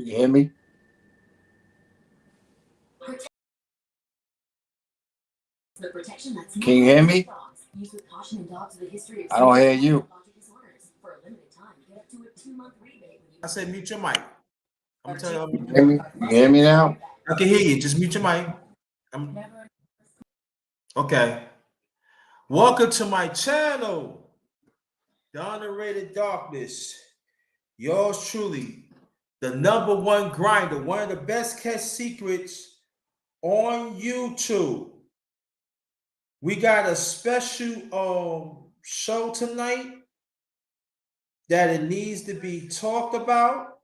You can hear me? Can you hear me? I don't hear you. I said mute your mic. I'm telling you. You can hear me? You can hear me now? I can hear you. Just mute your mic. Okay. Welcome to my channel, The Underrated Darkness. Yours truly, the #1 grinder, one of the best kept secrets on YouTube. We got a special show tonight that it needs to be talked about.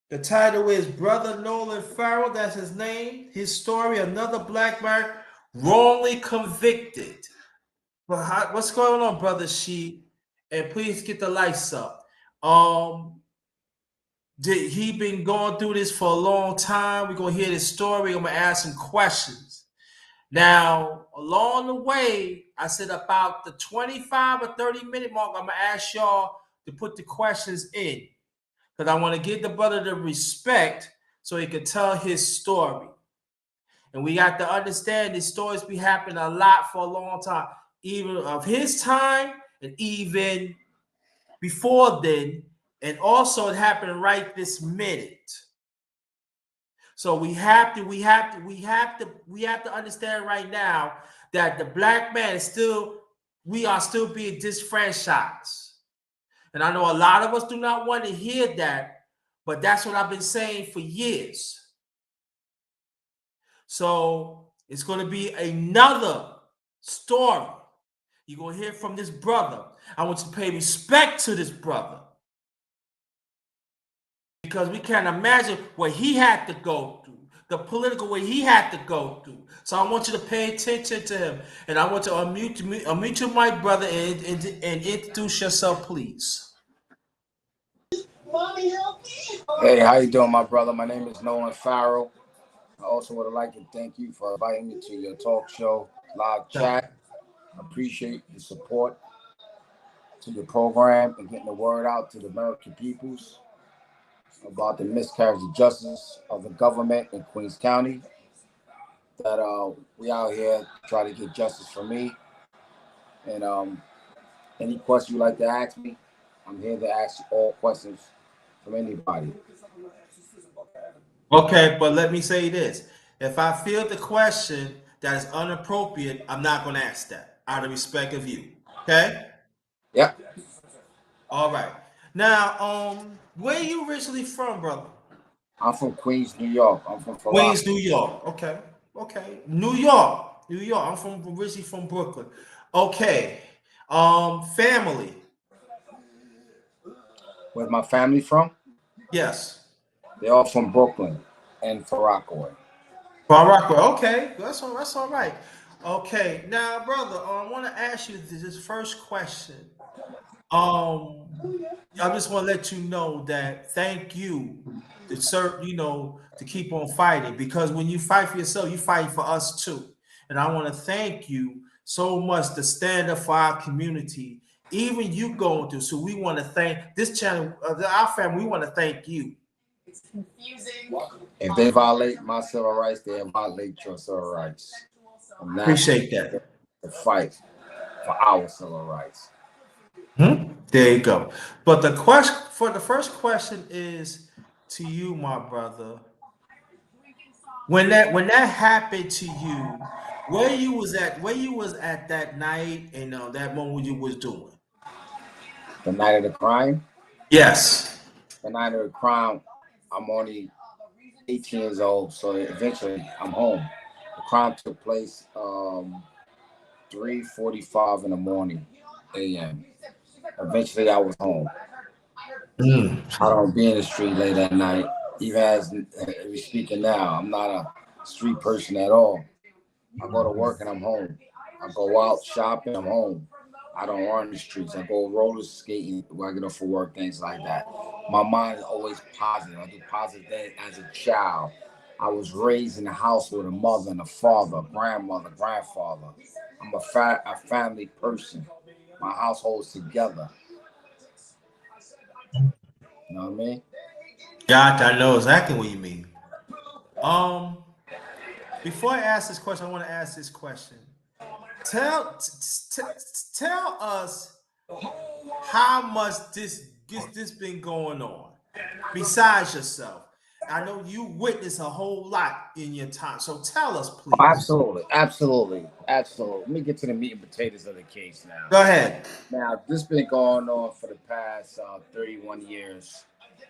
The title is Brother Nolan Ferrell, that's his name. His story, another black man wrongly convicted. But what's going on, Brother She? And please get the lights up. Did he been going through this for a long time? We're gonna hear this story. I'm gonna ask some questions. Now, along the way, I said about the 25 or 30-minute mark, I'm gonna ask y'all to put the questions in. Because I want to give the brother the respect so he can tell his story. And we got to understand these stories be happening a lot for a long time, even of his time and even before then. And also it happened right this minute. So we have to understand right now that the black man is still, we are still being disfranchised. And I know a lot of us do not want to hear that, but that's what I've been saying for years. So it's going to be another story. You're going to hear from this brother. I want you to pay respect to this brother, because we can't imagine what he had to go through, the political way he had to go through. So I want you to pay attention to him. And I want to unmute your mic, brother, and introduce yourself, please. Hey, how you doing, my brother? My name is Nolan Ferrell. I also would like to thank you for inviting me to your talk show, live chat. I appreciate the support to your program and getting the word out to the American peoples about the miscarriage of justice of the government in Queens County. That we out here try to get justice for me. And any question you like to ask me, I'm here to ask all questions from anybody. Okay, but let me say this. If I feel the question that is inappropriate, I'm not going to ask that out of respect of you. Okay? Yeah. All right. Now, where are you originally from, brother? I'm from Queens, New York. I'm from Ferrell. Queens, New York. Okay. Okay. New York. New York. I'm originally from Brooklyn. Okay. Family. Where's my family from? Yes. They're all from Brooklyn and Ferrell. Okay. That's all right. Okay. Now, brother, I want to ask you this first question. I just want to let you know that thank you to serve, to keep on fighting, because when you fight for yourself, you fight for us too. And I want to thank you so much to stand up for our community, even you going through. So we want to thank this channel, our family. We want to thank you. It's confusing. If they violate my civil rights, they violate your civil rights. I'm not Appreciate that. to fight for our civil rights. There you go. But the first question is to you, my brother. When that happened to you, where you was at that night, and that moment you was doing? The night of the crime? Yes. The night of the crime, I'm only 18 years old, so eventually I'm home. The crime took place 3:45 in the morning a.m. Eventually I was home. I don't be in the street late at night. Even as we speaking now, I'm not a street person at all. I go to work and I'm home. I go out shopping, I'm home. I don't run the streets. I go roller skating when I get off for work, things like that. My mind is always positive. I do positive things as a child. I was raised in a house with a mother and a father, a grandmother, grandfather. I'm a family person. My household's together. You know what I mean? Gotcha. I know exactly what you mean. Um, Before I ask this question, I want to ask this question. Tell us how much this been going on besides yourself. I know you witnessed a whole lot in your time, so tell us, Oh, please. absolutely. Let me get to the meat and potatoes of the case now. Go ahead. Now, this been going on for the past 31 years.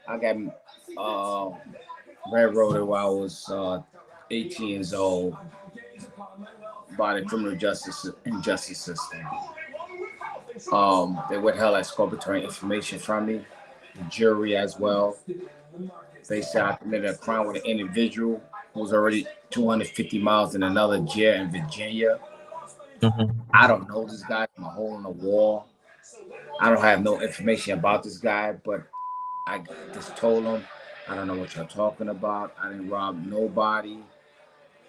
I got railroaded while I was 18 years old by the criminal justice and justice system. They withheld exculpatory information from me, the jury as well. They said I committed a crime with an individual who was already 250 miles in another jail in Virginia. I don't know this guy from a hole in the wall. I don't have no information about this guy, but I just told him, I don't know what you're talking about. I didn't rob nobody.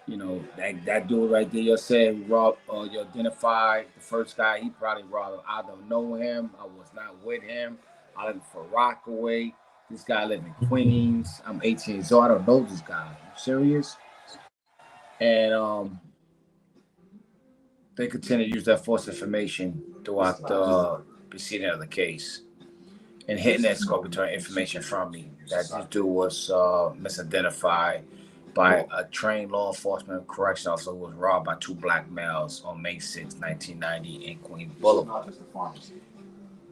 You know, that dude right there, you said rob, you identified the first guy, he probably robbed him. I don't know him. I was not with him. I live for Rockaway. This guy live in Queens. I'm 18 years old. I don't know this guy. You serious? And they continue to use that false information throughout the proceeding of the case and hitting that exculpatory information from me that this dude was misidentified by a trained law enforcement correction officer who was robbed by two black males on May 6, 1990 in Queens Boulevard.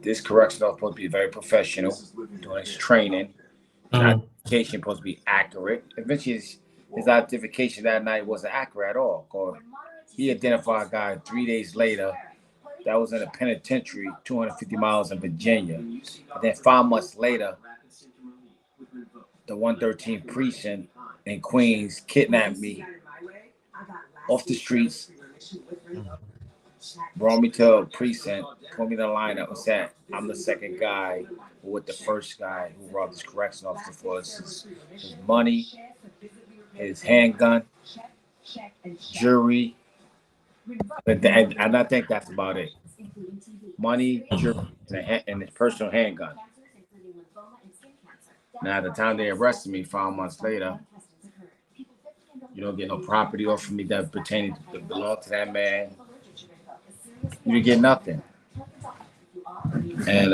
This correction officer supposed to be very professional doing his training. His identification supposed to be accurate. Eventually, his identification that night wasn't accurate at all. He identified a guy 3 days later that was in a penitentiary 250 miles in Virginia. And then 5 months later, the 113 precinct in Queens kidnapped me off the streets, brought me to a precinct, put me in the lineup, and said, I'm the second guy with the first guy who robbed this correction officer for his money, his handgun, jury, and I think that's about it. Money, jury, and his personal handgun. Now, at the time they arrested me 5 months later, you don't get no property off of me that pertaining to belong to that man. You get nothing. And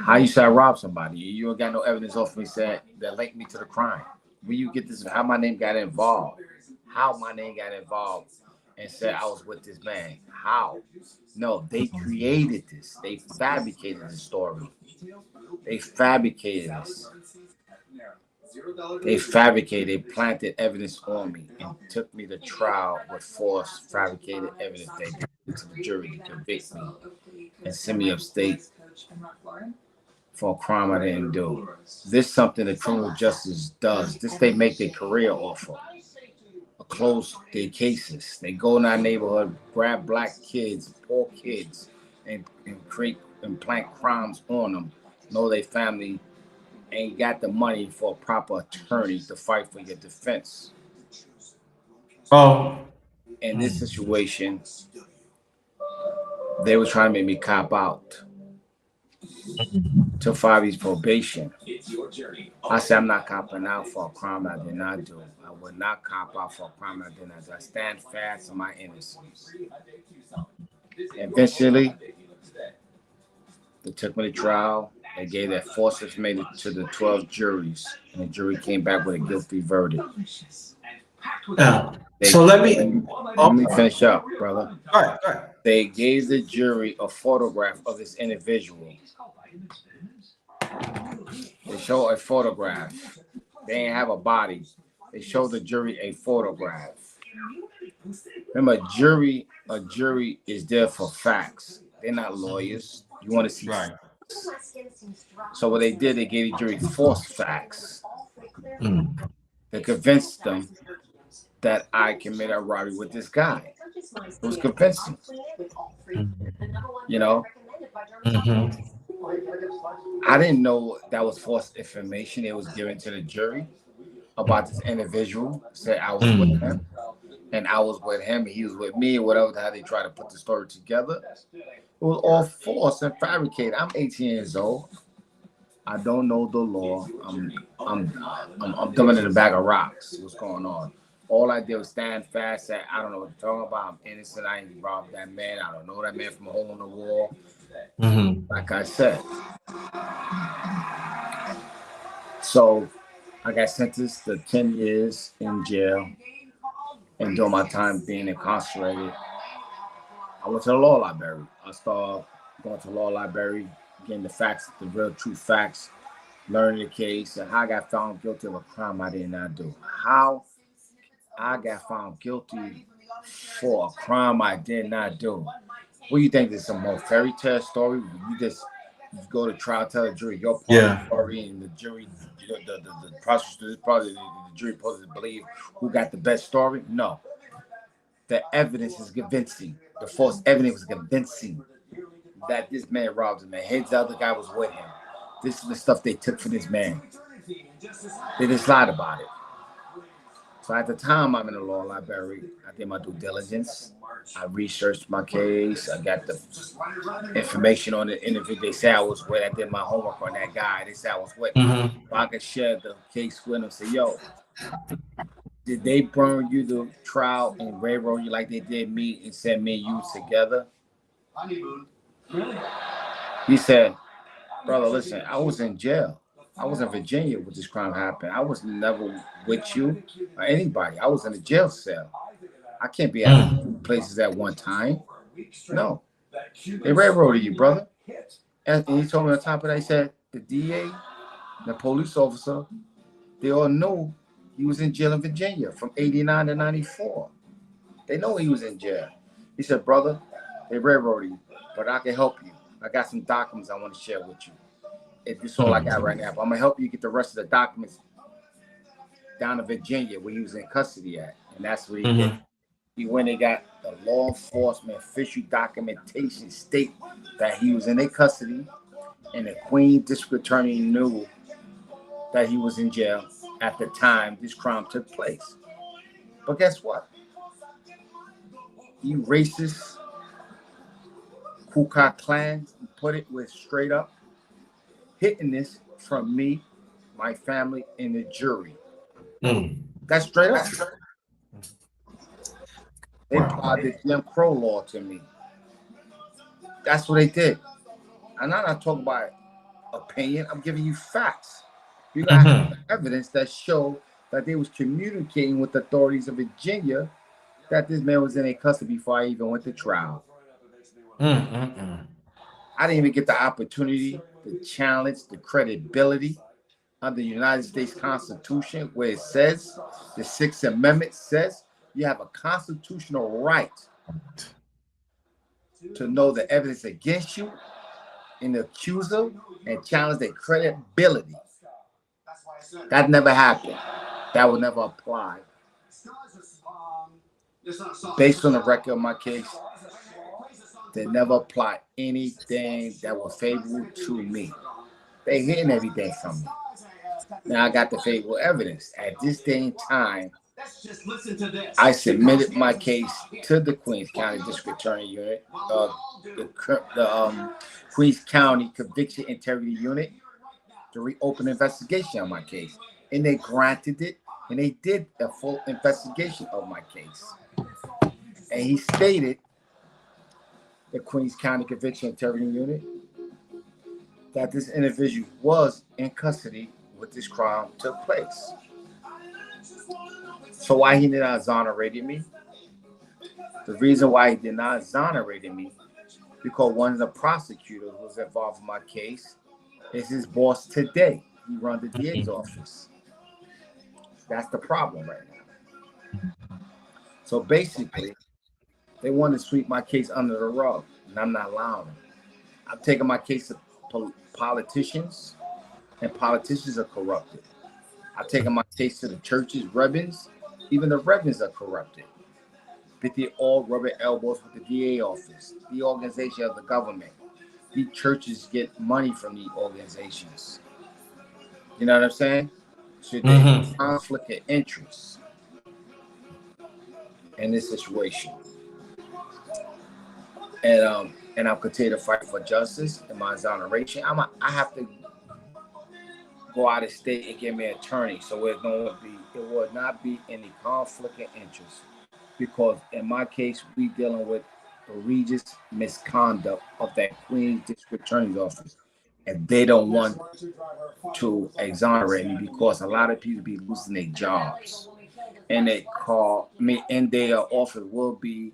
how you say I robbed somebody? You don't got no evidence off of me that linked me to the crime. Where you get this? How my name got involved? How my name got involved and said I was with this man? How? No, they created this. They fabricated the story. They fabricated this. They planted evidence on me and took me to trial with false fabricated evidence. They gave it to the jury to convict me and send me upstate for a crime I didn't do. This is something the criminal justice does. This they make their career off of. Close their cases. They go in our neighborhood, grab black kids, poor kids, and create and plant crimes on them. Know their family ain't got the money for a proper attorney to fight for your defense. Oh, In this situation, they were trying to make me cop out. Took 5 years probation. I said I'm not copping out for a crime I did not do. I would not cop out for a crime I did not do. I stand fast on my innocence. Eventually, they took me to trial. They gave that false information to the 12 juries, and the jury came back with a guilty verdict. So let me finish up, brother. All right, all right. They gave the jury a photograph of this individual. They show a photograph. They didn't have a body. They showed the jury a photograph. Remember, a jury is there for facts. They're not lawyers. You want to see right. Facts. So what they did, they gave the jury false facts. They convinced them that I committed a robbery with this guy. It was convincing. You know? I didn't know that was false information it was given to the jury about this individual. Said I was with him, and I was with him, he was with me, whatever, how they try to put the story together. It was all false and fabricated. I'm 18 years old. I don't know the law. I'm dumbing in a bag of rocks. What's going on? All I did was stand fast. Say, I don't know what you're talking about. I'm innocent. I ain't robbed that man. I don't know that man from a hole in the wall. Like I said. So I got sentenced to 10 years in jail. And during my time being incarcerated, I went to the law library. I started going to the law library, getting the facts, the real true facts, learning the case, and how I got found guilty of a crime I did not do. How I got found guilty for a crime I did not do. What do you think? This is a more fairy tale story? You go to trial, tell the jury your part of the story, and the jury, the prosecutor, probably the jury supposed to believe who got the best story. No, the evidence is convincing. The false evidence was convincing that this man robbed him. And his other guy was with him. This is the stuff they took for this man. They just lied about it. So at the time I'm in the law library, I did my due diligence. I researched my case. I got the information on the interview. They say I was with. I did my homework on that guy. They say I was with. So I could share the case with them. Say, yo, did they burn you the trial and railroad you like they did me and send me and you together? He said, brother, listen, I was in jail. I was in Virginia when this crime happened. I was never with you or anybody. I was in a jail cell. I can't be at two places at one time. No. They railroaded you, brother. And he told me on top of that, he said, the DA, the police officer, they all knew he was in jail in Virginia from 89 to 94. They know he was in jail. He said, brother, they railroaded you, but I can help you. I got some documents I want to share with you. If this all I got right now, but I'm gonna help you get the rest of the documents down to Virginia where he was in custody at, and that's what he did. He went and got the law enforcement official documentation state that he was in their custody, and the Queen District Attorney knew that he was in jail at the time this crime took place. But guess what? You racist Ku Klux Klan put it with straight up hitting this from me, my family, and the jury. That's straight up. They applied the Jim Crow law to me. That's what they did. And I'm not talking about opinion. I'm giving you facts. You got to have evidence that show that they was communicating with the authorities of Virginia that this man was in a custody before I even went to trial. I didn't even get the opportunity to challenge the credibility of the United States Constitution, where it says, the Sixth Amendment says, you have a constitutional right to know the evidence against you and the accuser and challenge their credibility. That never happened. That would never apply. Based on the record of my case, they never applied anything that was favorable to me. They hidden everything from me. Now I got the favorable evidence. At this day and time, I submitted my case to the Queens County District Attorney Unit, the Queens County Conviction Integrity Unit, to reopen the investigation on my case. And they granted it, and they did a full investigation of my case. And he stated, the Queens County Conviction Integrity Unit, that this individual was in custody when this crime took place. So why he did not exonerate me? The reason why he did not exonerate me, because one of the prosecutors who was involved in my case is his boss today. He runs the DA's office. That's the problem right now. So basically, they want to sweep my case under the rug, and I'm not allowing them. I'm taking my case to politicians, and politicians are corrupted. I'm taking my case to the churches, reverends. Even the reverends are corrupted. But they all rubbing elbows with the DA office, the organization of the government. These churches get money from these organizations. You know what I'm saying? So there's conflict of interest in this situation. And I'll continue to fight for justice and my exoneration. I have to go out of state and get me an attorney, so it would not be any conflict of interest. Because in my case, we dealing with egregious misconduct of that Queens District Attorney's Office, and they don't want to exonerate me because a lot of people be losing their jobs, and they call me, and their office will be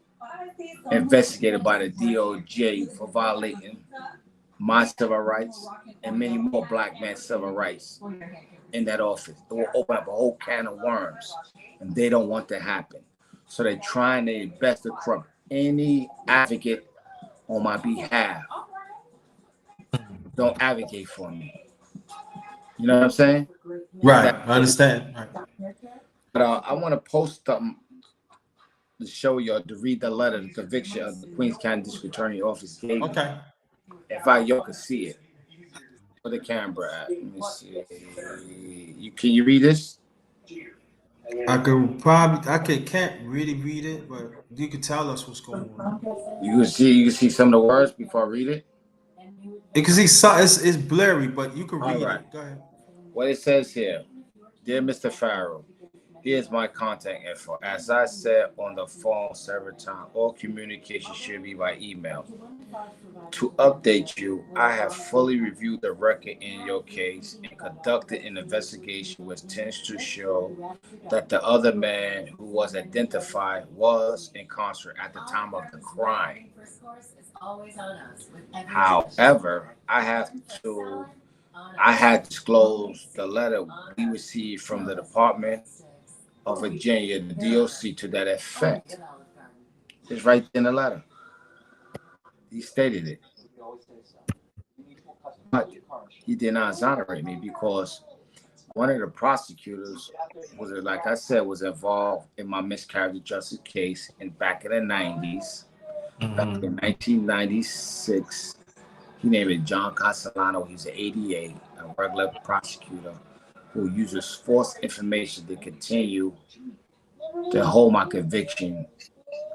investigated by the DOJ for violating my civil rights and many more black men's civil rights in that office. It will open up a whole can of worms, and they don't want that to happen. So they're trying their best to corrupt any advocate on my behalf. Don't advocate for me. You know what I'm saying? Right. I understand. Right. But I want to post something to show you, to read the letter, the conviction of the Queens County District Attorney Office gave me. Okay. If y'all can see it. Where the camera at? Let me see. Can you read this? can't really read it, but you can tell us what's going on. You can see some of the words before I read it. Because it's blurry, but you can read it. Go ahead. What it says here, dear Mr. Ferrell, here's my contact info. As I said on the phone several times, all communication should be by email. To update you, I have fully reviewed the record in your case and conducted an investigation which tends to show that the other man who was identified was incarcerated at the time of the crime. However, I had disclosed the letter we received from the Department of Virginia, the DOC, to that effect. It's right in the letter. He stated it. But he did not exonerate me because one of the prosecutors was, like I said, was involved in my miscarriage of justice case back in the 90s. Back in 1996. He named it John Castellano. He's an ADA, a regular prosecutor who uses false information to continue to hold my conviction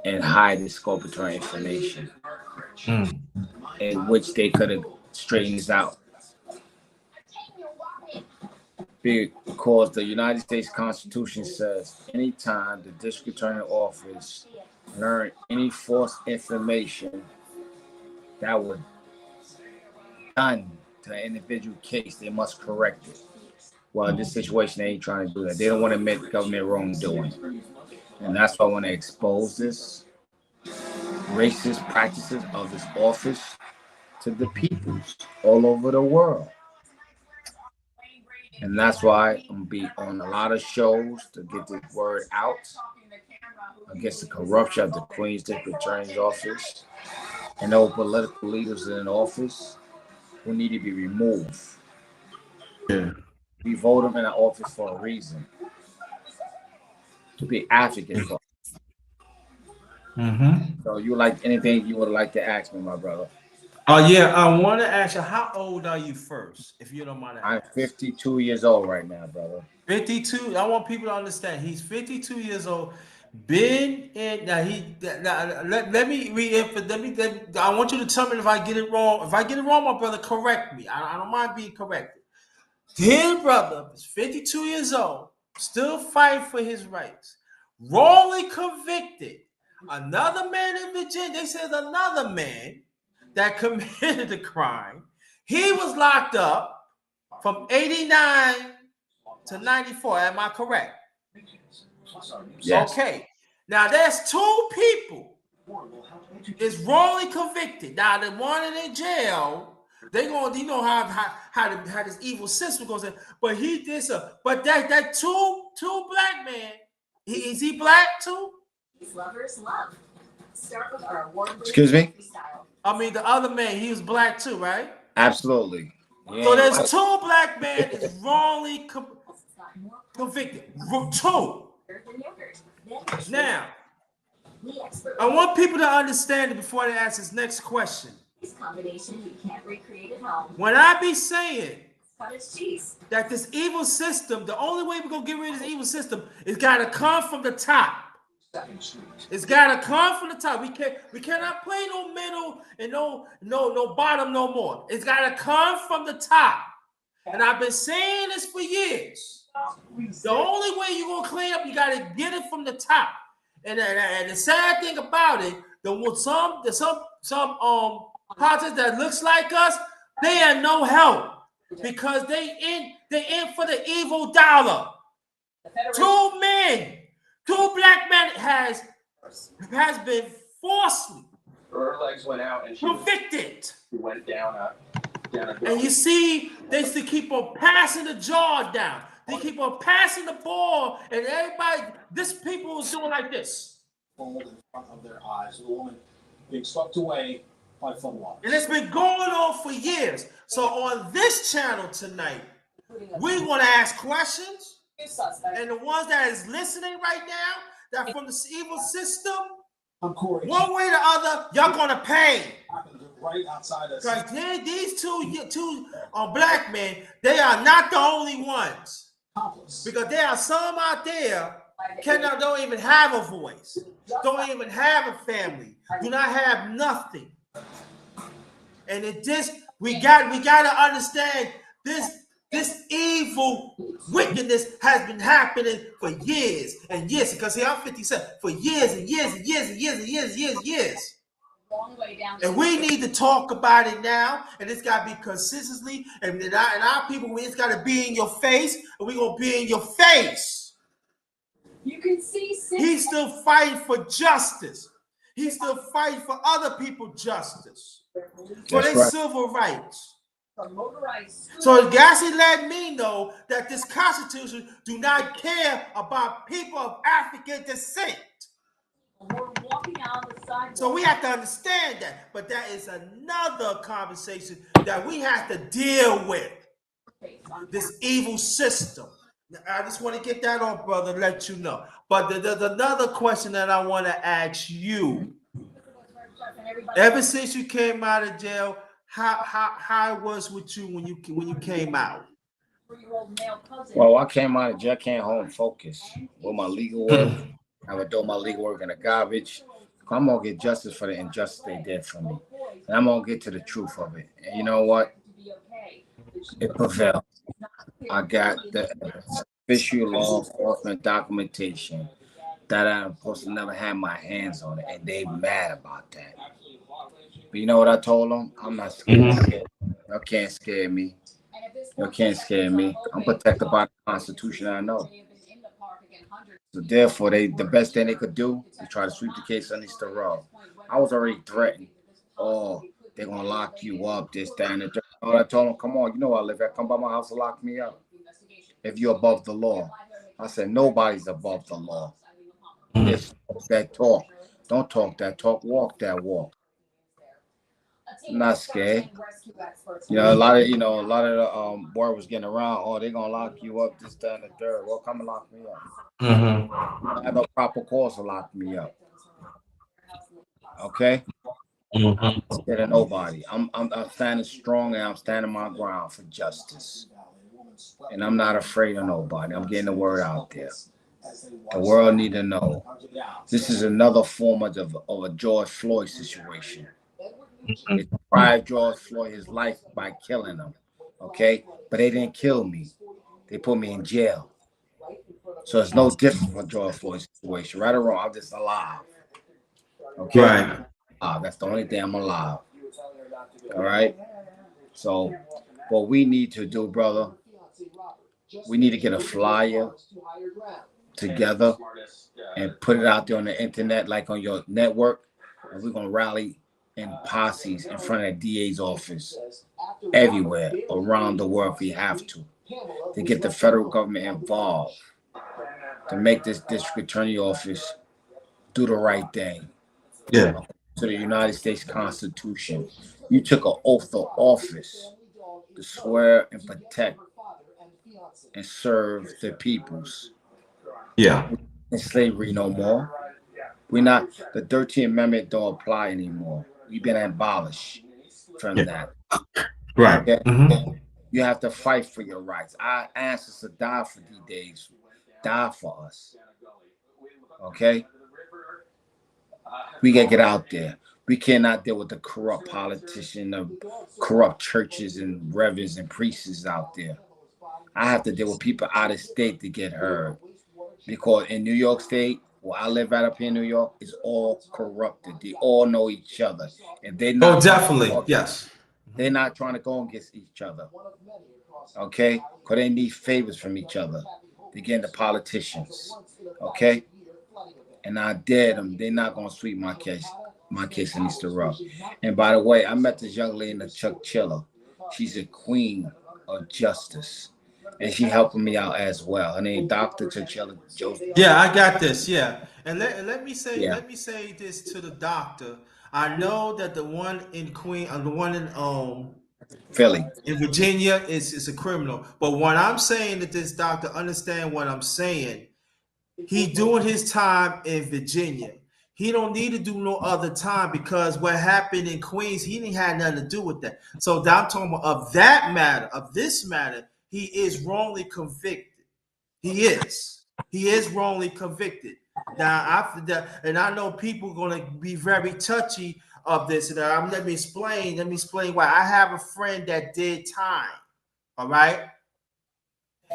and hide the exculpatory information, in which they could have straightened this out. Because the United States Constitution says anytime the district attorney office learn any false information that was done to an individual case, they must correct it. Well, in this situation, they ain't trying to do that. They don't want to admit government wrongdoing. And that's why I want to expose this racist practices of this office to the peoples all over the world. And that's why I'm going to be on a lot of shows to get this word out against the corruption of the Queens District Attorney's Office and those political leaders in office who need to be removed. Yeah. We vote them in the office for a reason. To be advocates for. So you like anything you would like to ask me, my brother? Yeah, I want to ask you, how old are you first, if you don't mind asking? I'm 52 years old right now, brother. 52. I want people to understand. He's 52 years old. Been in now. Let me reemphasize. I want you to tell me if I get it wrong. If I get it wrong, my brother, correct me. I don't mind being corrected. His brother is 52 years old, still fighting for his rights. Wrongly convicted. Another man in Virginia. They said another man that committed the crime. He was locked up from 89 to 94. Am I correct? Yes. Okay. Now there's two people is wrongly convicted. Now the one in jail, they gonna how this evil system goes in. But he did so. But that two black men. Is he black too? Lovers love. Start with our award. Excuse me? I mean, the other man, he was black too, right? Absolutely. Yeah. So there's two black men is wrongly convicted. Two. Now, I want people to understand it before they ask this next question. This combination you can't recreate at home. When I be saying Cottage cheese. that this evil system, the only way we're gonna get rid of this evil system is gotta come from the top. It's gotta come from the top. We cannot play no middle and no bottom no more. It's gotta come from the top. And I've been saying this for years. The only way you're gonna clean up, you gotta get it from the top. And the sad thing about it, some politicians that looks like us, they are no help because they in for the evil dollar. Two black men has been falsely. Her legs went out and she convicted. Went down a and you see, they still keep on passing the jaw down. They keep on passing the ball, and everybody, this people is doing like this. Fold in front of their eyes. The woman being swept away by floodwaters. And it's been going on for years. So on this channel tonight, we want to ask questions. And the ones that is listening right now, that from the evil system, one way or the other, y'all gonna pay. Right outside us. Because these two black men, they are not the only ones. Because there are some out there don't even have a voice, don't even have a family, do not have nothing. And we got to understand this evil wickedness has been happening for years and years. Because see, I'm 57 for years and years and years and years and years and years and years. And we need to talk about it now, and it's got to be consistently, and our people, it's got to be in your face, and we're going to be in your face. You can see he's still fighting for justice. He's still fighting for other people's justice, for their civil rights. So Gassy let me know that this Constitution do not care about people of African descent. We're walking out on the sidewalk. So we have to understand that, but that is another conversation that we have to deal with. This evil system. I just want to get that on, brother, let you know. But there's another question that I want to ask you. Ever since you came out of jail, how it was with you when you came out? Well, I came out of jail, came home focused with my legal work. I would do my legal work in the garbage. I'm gonna get justice for the injustice they did for me, and I'm gonna get to the truth of it. And you know what? It prevailed. I got the official law enforcement documentation that I'm supposed to never have my hands on it, and they mad about that. But you know what I told them? I'm not scared. Y'all can't scare me. Y'all can't scare me. I'm protected by the Constitution. I know. So therefore, the best thing they could do is try to sweep the case underneath the rug. I was already threatened. Oh, they're gonna lock you up, this, that, and the third. Oh, I told them, come on, you know I live here. Come by my house and lock me up. If you're above the law. I said, nobody's above the law. Just that talk. Don't talk that talk, walk that walk. I'm not scared. A lot of the boy was getting around. Oh, they're gonna lock you up, this, that, and the third. Well, come and lock me up. I have no proper cause to lock me up. Okay? I'm scared of nobody. I'm standing strong, and I'm standing my ground for justice. And I'm not afraid of nobody. I'm getting the word out there. The world need to know. This is another form of a George Floyd situation. They deprived George Floyd his life by killing him. Okay? But they didn't kill me. They put me in jail. So it's no different from George Floyd's situation. Right or wrong, I'm just alive. Okay? Right. That's the only thing I'm alive. All right? So what we need to do, brother, we need to get a flyer together and put it out there on the internet, like on your network. And we're going to rally in posses in front of the DA's office everywhere around the world if we have to get the federal government involved, to make this district attorney office do the right thing. Yeah. To the United States Constitution. You took an oath of office to swear and protect and serve the peoples. Yeah. In slavery no more. We're not, the 13th Amendment don't apply anymore. We've been abolished from that. Right. Okay? You have to fight for your rights. Our ancestors died for these days. Die for us. Okay? We gotta get out there. We cannot deal with the corrupt politicians, the corrupt churches and reverends and priests out there. I have to deal with people out of state to get heard. Because in New York State, where I live right up here in New York, it's all corrupted. They all know each other. If they're Oh, not definitely. Yes. they're not trying to go against each other. Okay? Because they need favors from each other. They get into politicians. Okay? And I dare them. They're not gonna sweep my case. My case in Easter Row. And by the way, I met this young lady in the Chuck Chiller. She's a queen of justice. And she helping me out as well. Her name Dr. Chachilla Joseph. Yeah, I got this. Yeah. And let me say Yeah. let me say this to the doctor. I know that the one in the one Philly. in Virginia is a criminal. But what I'm saying that this doctor understand what I'm saying. He doing his time in Virginia. He don't need to do no other time because what happened in Queens, he didn't have nothing to do with that. So I'm talking about of that matter, of this matter, he is wrongly convicted. He is. He is wrongly convicted. Now, after that, and I know people are going to be very touchy of this. And let me explain. Let me explain why. I have a friend that did time. All right.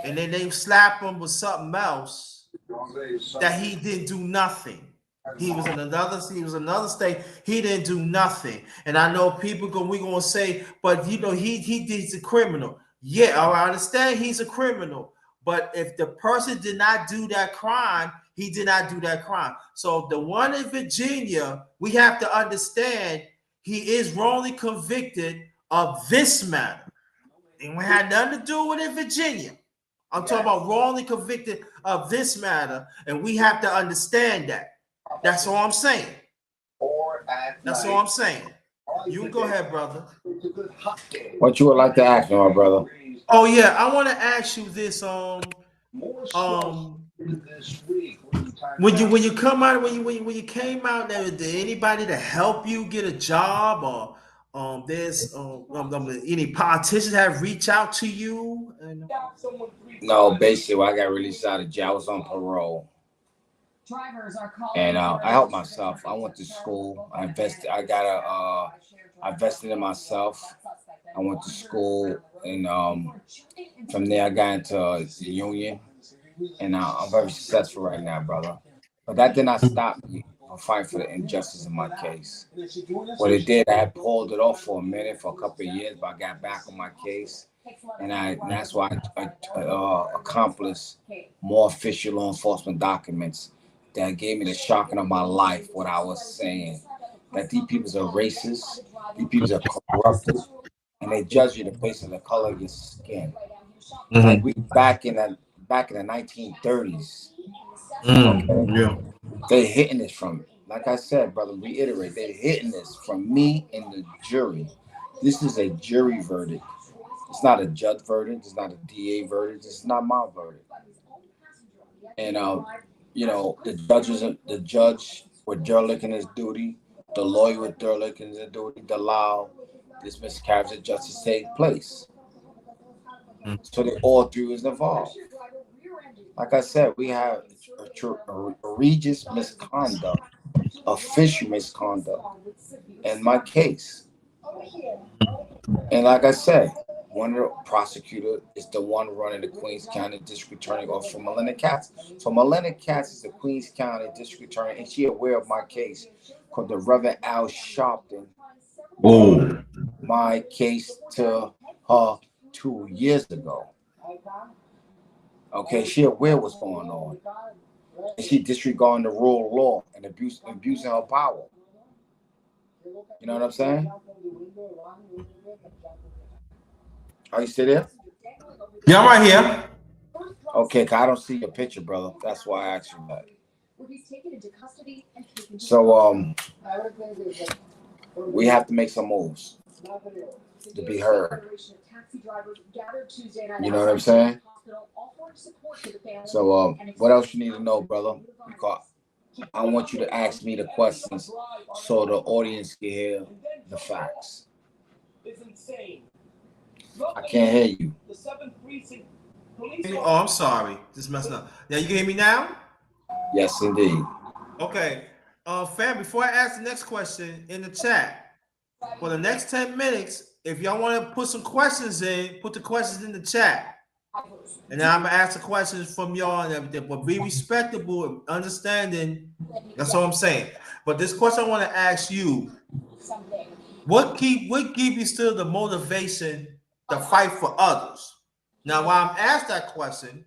And then they slap him with something else that he didn't do nothing. He was in another state. He didn't do nothing. And I know people we gonna say, but you know, he's a criminal. Yeah, I understand he's a criminal. But if the person did not do that crime, he did not do that crime. So the one in Virginia, we have to understand he is wrongly convicted of this matter. It had nothing to do with it in Virginia. I'm talking about wrongly convicted of this matter, and we have to understand that. That's all I'm saying. That's all I'm saying. You can go ahead, brother. What you would like to ask me, my brother? Oh yeah, I want to ask you this. When you come out when you came out there, did anybody to help you get a job or there's any politicians have reached out to you? No, basically, when I got released out of jail, I was on parole. And I helped myself. I went to school. I invested. I invested in myself. I went to school, and from there I got into the union, and I'm very successful right now, brother. But that did not stop me from fighting for the injustice in my case. What it did, I had pulled it off for a minute, for a couple of years, but I got back on my case, and that's why I accomplished more official law enforcement documents that gave me the shocking of my life. What I was saying, that these people are racist, these people are corrupted, and they judge you based on the color of your skin. Mm-hmm. Like we back in the 1930s. Okay? Yeah. They hitting this from, like I said, brother, reiterate, they're hitting this from me and the jury. This is a jury verdict. It's not a judge verdict. It's not a DA verdict. It's not my verdict. And the judge was derelict in his duty. The lawyer was derelict in his duty to allow this miscarriage of justice take place. So they all three was involved. Like I said, we have egregious misconduct, official misconduct in my case. And like I said, one of the prosecutor is the one running the Queens County District Attorney Office for Melinda Katz. So Melinda Katz is the Queens County District Attorney, and she aware of my case because the Reverend Al Sharpton my case to her 2 years ago. Okay, she aware what's going on. And she disregarding the rule of law and abusing her power. You know what I'm saying? Are you still there? Yeah, I'm right here. Okay, I don't see your picture, brother. That's why I asked you that. So we have to make some moves to be heard. You know what I'm saying? So what else you need to know, brother? Because I want you to ask me the questions so the audience can hear the facts. I can't hear you. Oh, I'm sorry. Just messing up. Now you can hear me now? Yes, indeed. Okay. Fam, before I ask the next question in the chat, for the next 10 minutes, if y'all want to put some questions in, put the questions in the chat. And now I'm gonna ask the questions from y'all and everything, but be respectable and understanding. That's all I'm saying. But this question I want to ask you: what give you still the motivation to fight for others? Now, why I'm asked that question,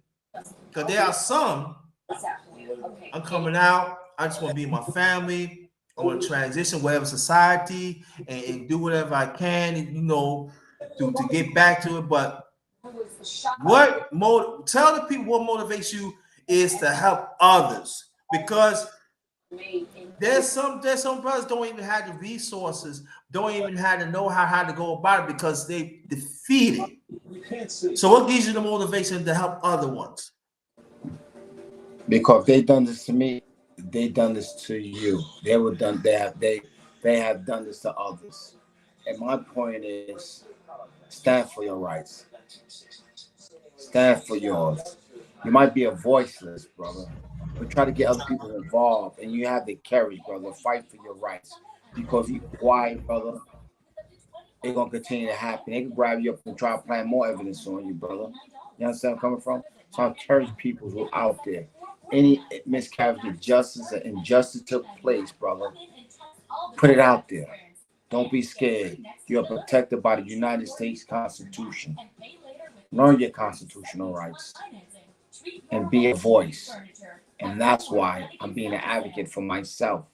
because there are some. I'm coming out. I just want to be my family. I want to transition whatever society and do whatever I can, to get back to it. But tell the people what motivates you is to help others, because there's some brothers don't even have the resources, don't even have the know how to go about it because they defeated. So what gives you the motivation to help other ones? Because they done this to me, they done this to you. They have done this to others. And my point is, stand for your rights. Stand for yours. You might be a voiceless, brother, but try to get other people involved, and you have the courage, brother. Fight for your rights. Because you quiet, brother, it's gonna continue to happen. They can grab you up and try to plant more evidence on you, brother. You understand where I'm coming from? So I encourage people who are out there. Any miscarriage of justice or injustice took place, brother, put it out there. Don't be scared. You're protected by the United States Constitution. Learn your constitutional rights and be a voice. And that's why I'm being an advocate for myself.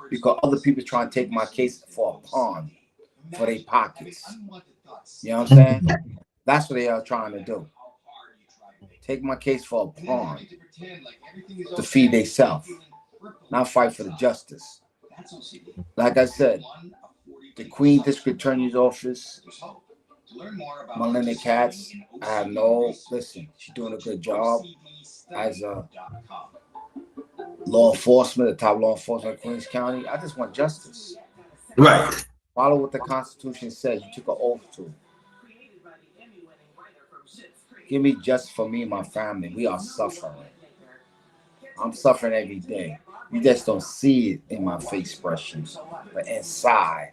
Because other people try to take my case for a pawn, for their pockets. You know what I'm saying? That's what they are trying to do. Take my case for a pawn to feed themselves, not fight for the justice. Like I said, the Queen District Attorney's Office, Melinda Katz, she's doing a good job as a law enforcement, the top law enforcement of Queens County. I just want justice. Right. Follow what the Constitution says. You took an oath to. Give me justice for me and my family. We are suffering. I'm suffering every day. You just don't see it in my face expressions, but inside,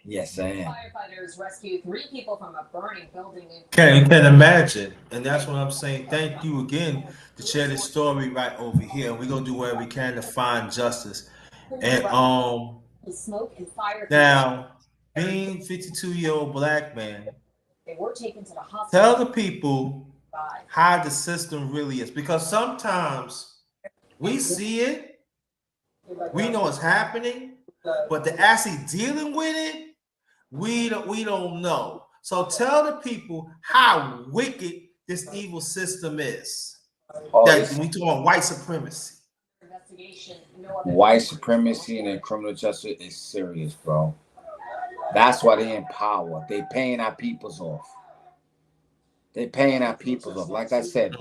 yes, I am. Firefighters rescued 3 people from a burning building. Can imagine, and that's what I'm saying. Thank you again to share this story right over here. We're gonna do whatever we can to find justice. And now, being 52-year-old black man, they were taken to the hospital. tell the people how the system really is, because sometimes we see it, we know it's happening, but to actually dealing with it, we don't know. So tell the people how wicked this evil system is. That we talk about white supremacy. White supremacy and criminal justice is serious, bro. That's why they in power. They paying our peoples off. Like I said,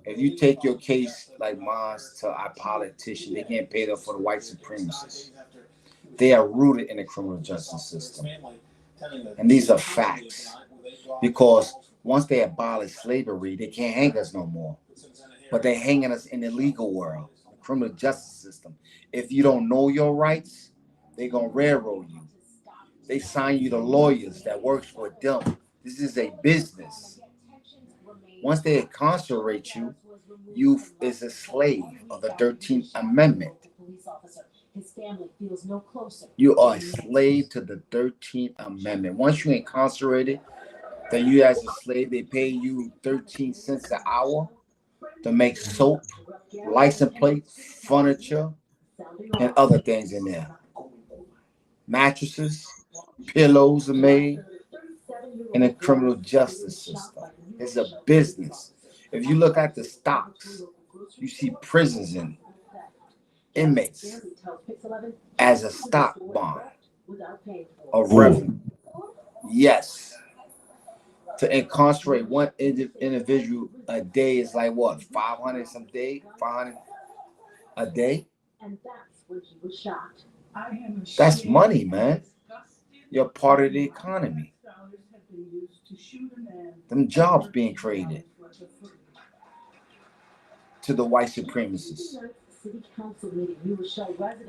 if you take your case like mine to our politicians, they getting paid up for the white supremacists. They are rooted in the criminal justice system. And these are facts. Because once they abolish slavery, they can't hang us no more. But they're hanging us in the legal world, the criminal justice system. If you don't know your rights, they're going to railroad you. They sign you to lawyers that works for them. This is a business. Once they incarcerate you, you is a slave of the 13th Amendment. You are a slave to the 13th Amendment. Once you're incarcerated, then you as a slave, they pay you 13 cents an hour to make soap, license plates, furniture, and other things in there. Mattresses, pillows are made in the criminal justice system. It's a business. If you look at the stocks, you see prisons and inmates as a stock bond of revenue. Yes. To incarcerate one individual a day is like what? 500 some day? 500 a day? That's money, man. You're part of the economy. Them jobs being created to the white supremacists.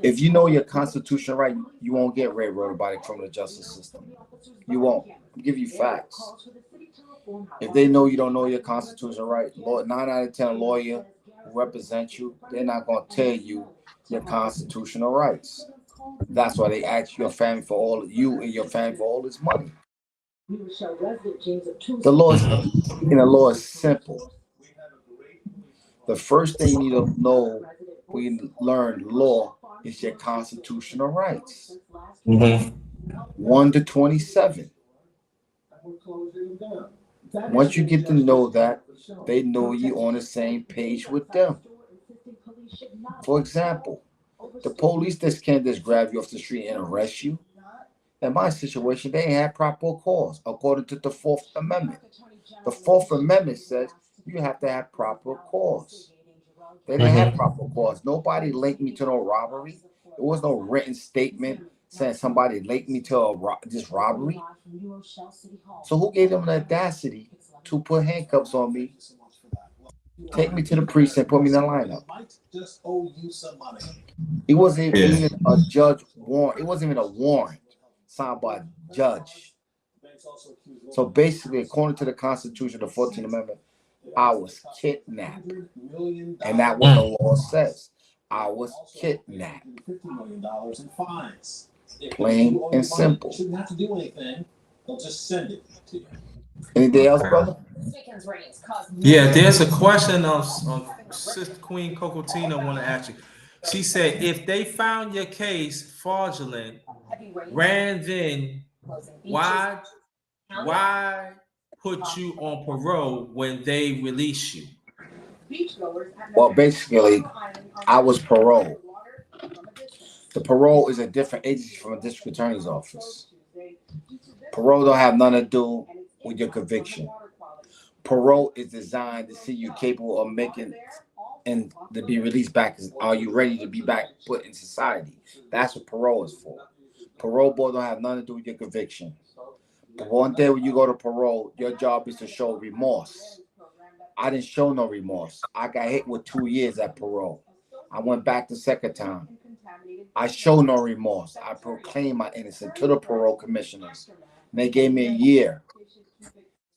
If you know your constitutional right, you won't get railroaded by the criminal justice system. You won't. I'll give you facts. If they know you don't know your constitutional right, 9 out of 10 lawyer who represent you, they're not going to tell you your constitutional rights. That's why they ask your family for all you and your family for all this money. The law is simple. The first thing you need to know when you learn law is your constitutional rights. 1 to 27. Once you get to know that, they know you on the same page with them. For example, the police can't just grab you off the street and arrest you. In my situation, they had proper cause according to the Fourth Amendment. The Fourth Amendment says you have to have proper cause. They didn't have proper cause. Nobody linked me to no robbery. There was no written statement saying somebody linked me to this robbery. So who gave them the audacity to put handcuffs on me, take me to the precinct, put me in the lineup? It wasn't even a judge warrant. It wasn't even a warrant signed by a judge. So basically, according to the Constitution, the 14th Amendment, I was kidnapped. And that's what the law says. I was kidnapped. Plain and simple. Shouldn't have to do anything. They'll just send it to you. Anything else, brother? Yeah, there's a question of Sister Queen Cocotina want to ask you. She said, if they found your case fraudulent, ran then, why put you on parole when they release you? Well, basically, I was paroled. The parole is a different agency from a district attorney's office. Parole don't have nothing to do with your conviction. Parole is designed to see you capable of making and to be released back. Are you ready to be back put in society? That's what parole is for. Parole board don't have nothing to do with your conviction. But one day when you go to parole, your job is to show remorse. I didn't show no remorse. I got hit with 2 years at parole. I went back the second time. I showed no remorse. I proclaimed my innocence to the parole commissioners. And they gave me a year.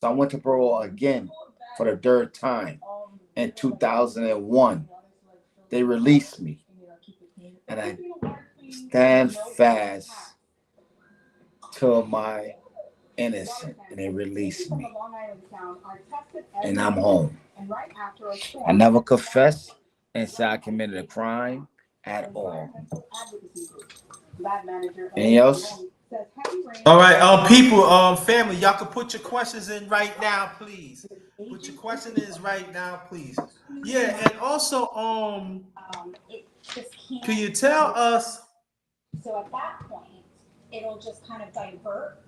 So I went to parole again for the third time in 2001. They released me. And I stand fast to my innocence. And they released me. And I'm home. I never confessed and said I committed a crime at all. Anything else? All right, people, family, y'all can put your questions in right now, please. Put your question in right now, please. Yeah, and also, can you tell us? So at that point, it'll just kind of divert.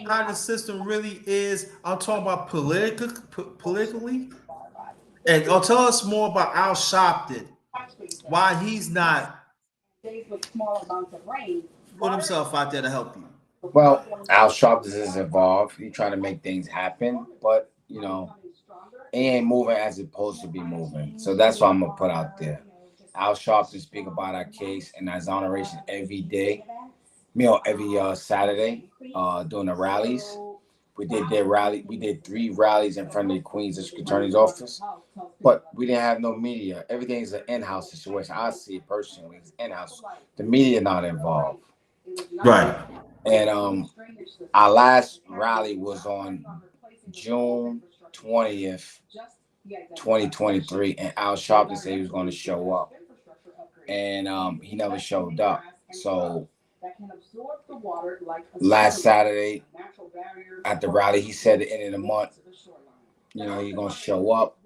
How the system really is. I'm talking about politically, and tell us more about Al Sharpton. Why he's not put himself out there to help you. Well, Al Sharpton is involved. He's trying to make things happen, but you know, he ain't moving as it's supposed to be moving. So that's what I'm gonna put out there. Al Sharpton speak about our case and exoneration every day. Every Saturday, doing the rallies. We did their rally. We did 3 rallies in front of the Queens District Attorney's office, but we didn't have no media. Everything is an in-house situation. I see it personally. It's in-house. The media not involved. Right. And our last rally was on June 20th, 2023, and Al Sharpton said he was going to show up, and he never showed up. So last Saturday at the rally, he said at the end of the month, he's going to show up.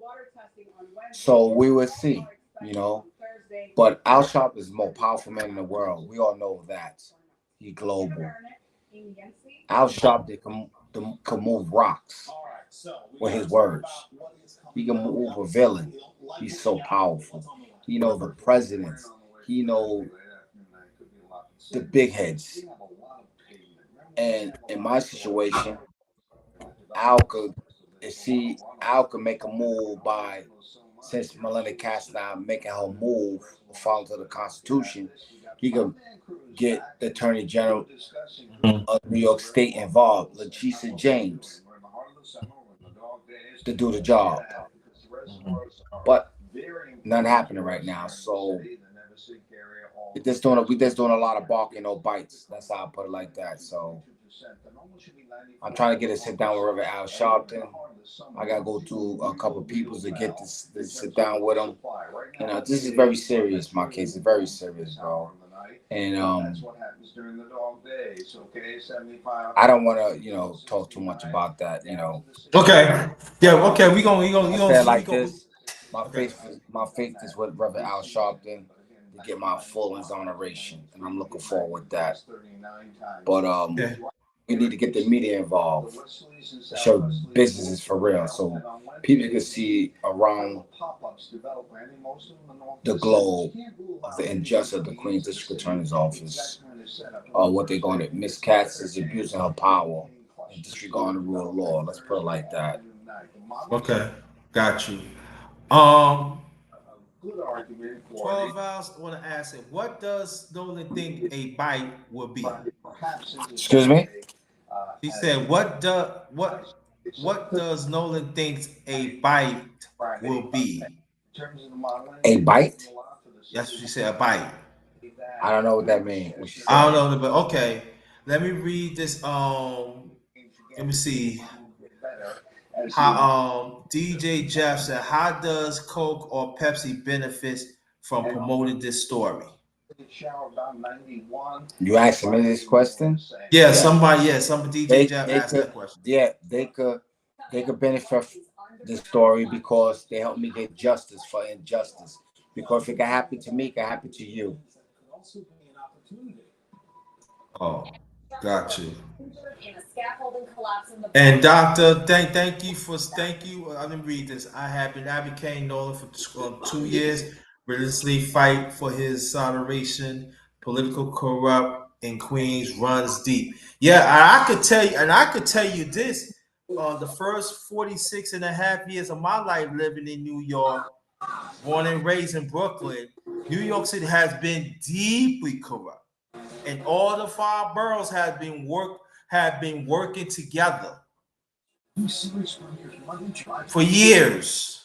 So we will see, But Al Sharpton is the most powerful man in the world. We all know that. He's global. Al Sharpton can move rocks with his words. He can move a villain. He's so powerful. He knows the presidents. He knows the big heads. And in my situation, Al could make a move since Melinda Cass now making her move, follow to the Constitution, he could get the Attorney General of New York State involved, Letitia James. to do the job. But none happening right now. So we just doing a lot of barking, no bites. That's how I put it like that. So I'm trying to get a sit down with Reverend Al Sharpton. I gotta go to a couple of people to get this sit down with them. You know, this is very serious. My case is very serious, bro. And I don't want to, talk too much about that. Okay. Yeah. Okay. We gonna like this. My faith is with Reverend Al Sharpton to get my full exoneration, and I'm looking forward with that. But okay. we need to get the media involved, show businesses for real, so people can see around the globe of the injustice of the Queen's District Attorney's Office, what they're going to. Miss Katz is abusing her power and disregarding the rule of law. Let's put it like that. Okay, got you. 12 hours. I want to ask it. What does Nolan think a bite will be? Excuse me. He said, "What does Nolan think a bite will be?" A bite? That's what she said. A bite. I don't know what that means. I don't know, but okay. Let me read this. Let me see. How DJ Jeff said, "How does Coke or Pepsi benefit from promoting this story?" You asked me this question? Yeah, somebody DJ Jeff asked that question. Yeah, they could benefit from the story because they helped me get justice for injustice. Because if it can happen to me, it can happen to you. Oh, got you. And Doctor, thank you. I didn't read this. I became Nolan for 2 years. Relentlessly fight for his exoneration. Political corrupt in Queens runs deep. Yeah, I could tell you this. The first 46 and a half years of my life living in New York, born and raised in Brooklyn, New York City has been deeply corrupt, and all the 5 boroughs have been working together for years.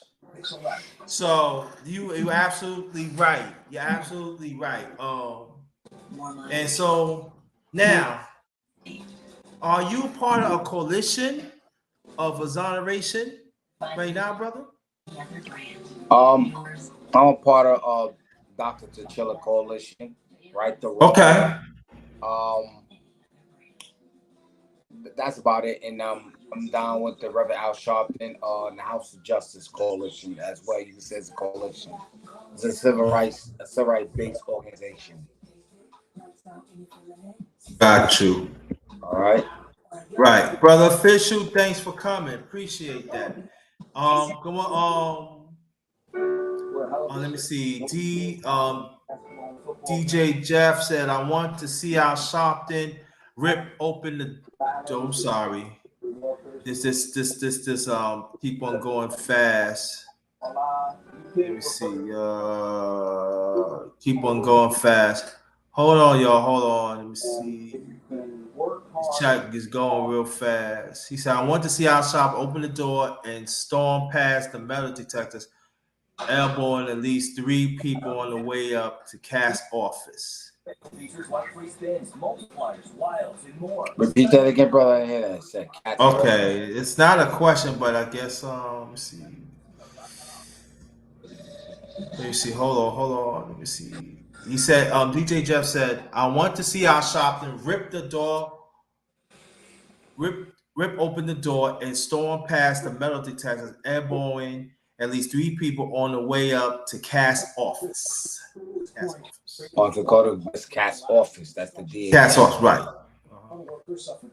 So you're absolutely right. You're absolutely right. And so now, are you part of a coalition of exoneration right now, brother? I'm a part of Dr. T'Challa Coalition, right? Okay. That's about it. And I'm down with the Reverend Al Sharpton the House of Justice Coalition as well. You can say it's a coalition. It's a civil rights based organization. Got you. All right. Right, brother Official. Thanks for coming. Appreciate that. Come on. Let me see. DJ Jeff said, "I want to see Al Sharpton rip open the door." I'm sorry. This keep on going fast. Let me see. Keep on going fast. Hold on, y'all. Hold on. Let me see. This chat is going real fast. He said, "I want to see Al Sharpton open the door and storm past the metal detectors, elbowing at least 3 people on the way up to Cass office." Repeat that again, brother. I hear that. Said okay, it's not a question, but I guess let me see. Let me see. Hold on. Let me see. He said, DJ Jeff said, "I want to see Al Sharpton rip open the door and storm past the metal detectors, elbowing at least 3 people on the way up to Cass office." Or to go to Cass office. That's the DA. Cass office, right.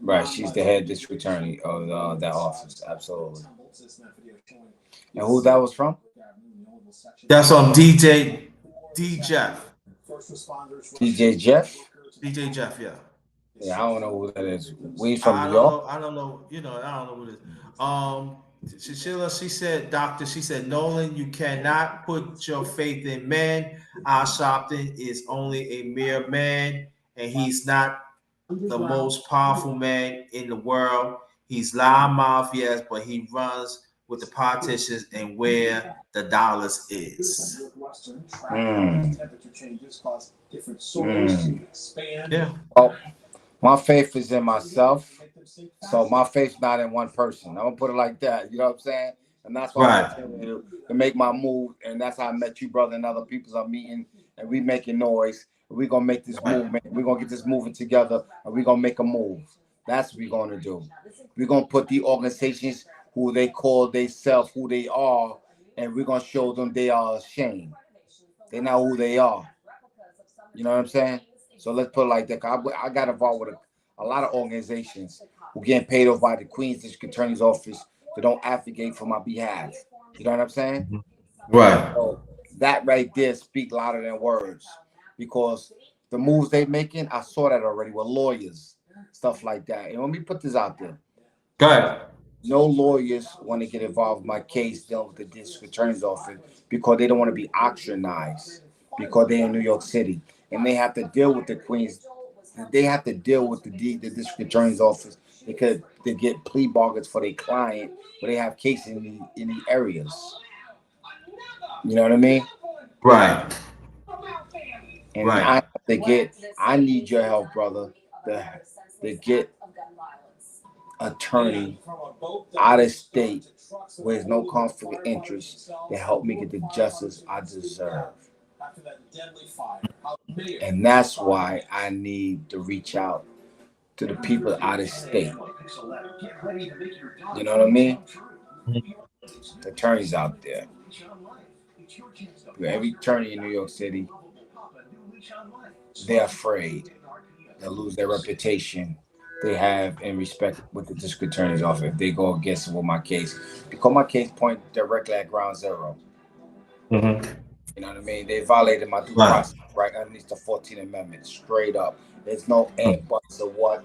Right. She's the head district attorney of that office. Absolutely. And who that was from? That's on DJ Jeff. DJ Jeff? DJ Jeff, yeah. Yeah, I don't know who that is. We from New York? I don't know. I don't know who it is. Sheila, she said, "Nolan, you cannot put your faith in man. Al Sharpton is only a mere man, and he's not the most powerful man in the world. He's loudmouth, yes, but he runs with the politicians and where the dollars is. Yeah. Oh, my faith is in myself. So my faith's not in one person. I'm gonna put it like that. You know what I'm saying? And that's why I'm continuing to make my move. And that's how I met you, brother, and other people are meeting, and we making noise. We're gonna make this movement. We're gonna get this moving together, and we're gonna make a move. That's what we're gonna do. We're gonna put the organizations who they call themselves, who they are, and we're gonna show them they are ashamed. They know who they are. You know what I'm saying? So let's put it like that. I got involved with a lot of organizations who getting paid off by the Queens District Attorney's Office that don't advocate for my behalf. You know what I'm saying? Right. So that right there speak louder than words, because the moves they making, I saw that already with lawyers, stuff like that. And let me put this out there. Go ahead. No lawyers want to get involved in my case dealing with the district attorney's office because they don't want to be auctionized, because they're in New York City and they have to deal with the Queens. They have to deal with the district attorney's office because they get plea bargains for their client, but they have cases in the areas. You know what I mean? Right. And I need your help, brother, to get attorney out of state where there's no conflict of interest to help me get the justice I deserve. And that's why I need to reach out to the people out of state. You know what I mean? The attorneys out there. Every attorney in New York City, they're afraid they'll lose their reputation they have in respect with the district attorney's office if they go against it with my case. Because my case point directly at ground zero. Mm-hmm. You know what I mean? They violated my due process right underneath the 14th Amendment, straight up. There's no and buts or what.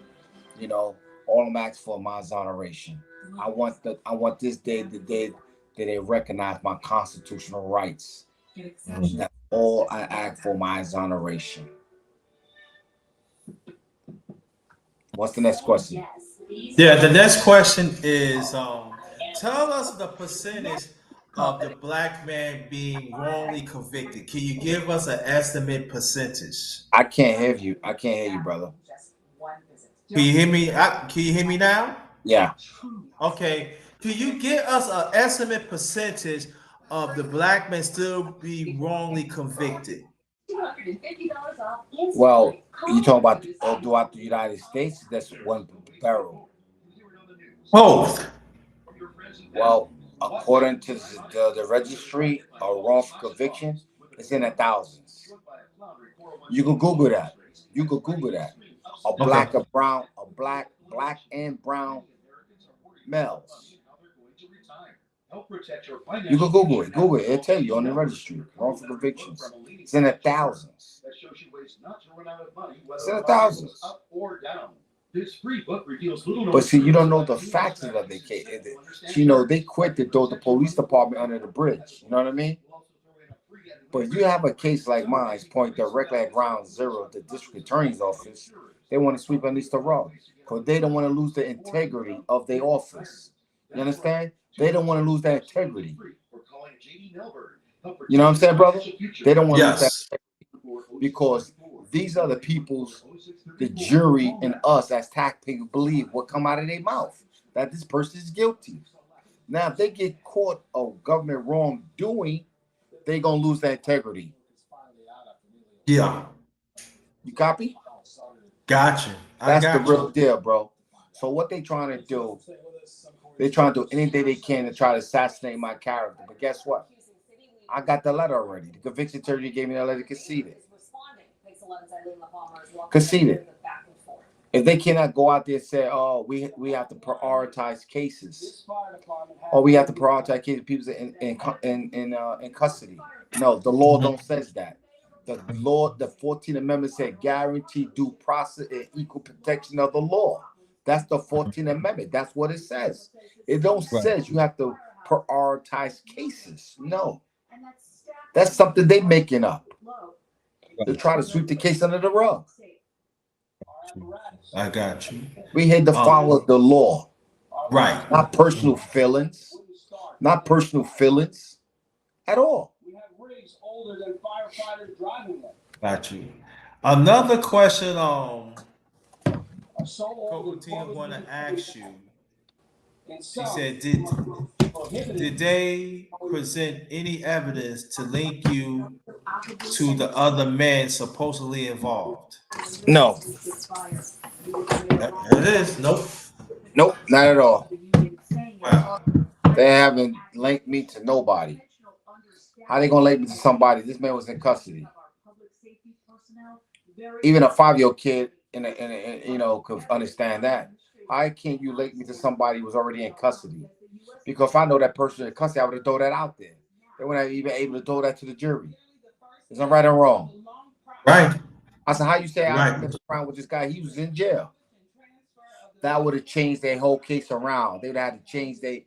You know, all I'm asking for my exoneration. I want this day, the day that they recognize my constitutional rights. That's all I ask for, my exoneration. What's the next question? Yeah, the next question is tell us the percentage of the black man being wrongly convicted. Can you give us an estimate percentage? I can't hear you. I can't hear you, brother. Can you hear me? Can you hear me now? Yeah. Okay. Can you give us an estimate percentage of the black man still be wrongly convicted? Well, you talking about throughout the United States? That's one barrel. Both. Well, according to the registry of wrongful conviction, it's in the thousands. You can Google that. Black and brown males. You can Google it. It'll tell you on the registry. Wrongful convictions. It's in the thousands. It's in the thousands. But see, you don't know the facts of the case. You know, they quit to throw the police department under the bridge. You know what I mean? But you have a case like mine, point directly at ground zero, the district attorney's office. They want to sweep underneath the rug because they don't want to lose the integrity of their office. You understand? They don't want to lose that integrity. You know what I'm saying, brother? They don't want to lose that integrity because these are the people's, the jury and us as taxpayers believe what come out of their mouth, that this person is guilty. Now, if they get caught of government wrongdoing, they're going to lose their integrity. Yeah. You copy? Gotcha. That's the real deal, bro. So what they trying to do, they're trying to do anything they can to try to assassinate my character. But guess what? I got the letter already. The conviction attorney gave me that letter, conceded. If they cannot go out there and say, oh, we have to prioritize cases, or we have to prioritize cases, people in custody. No, the law don't says that. The law, the 14th Amendment said guarantee due process and equal protection of the law. That's the 14th Amendment. That's what it says. It don't says you have to prioritize cases. No. That's something they making up. They're trying to sweep the case under the rug. I got you. We had to follow the law. Right. Not personal feelings. not personal feelings at all. We have rigs older than firefighters driving them. Got you. Another question Are so old Coco and Tina want to ask you. in She some said, prohibited did they present any evidence to link you to the other men supposedly involved? No, There it is. Nope. nope, not at all. Wow. They haven't linked me to nobody. How they gonna link me to somebody? This man was in custody. Even a 5-year-old kid, could understand that. How can you link me to somebody who was already in custody? Because if I know that person in custody, I would have thrown that out there. They wouldn't even able to throw that to the jury. Is that right or wrong? Right. I said, how you say I Right. committed a crime with this guy? He was in jail. That would have changed their whole case around. They would have had to change their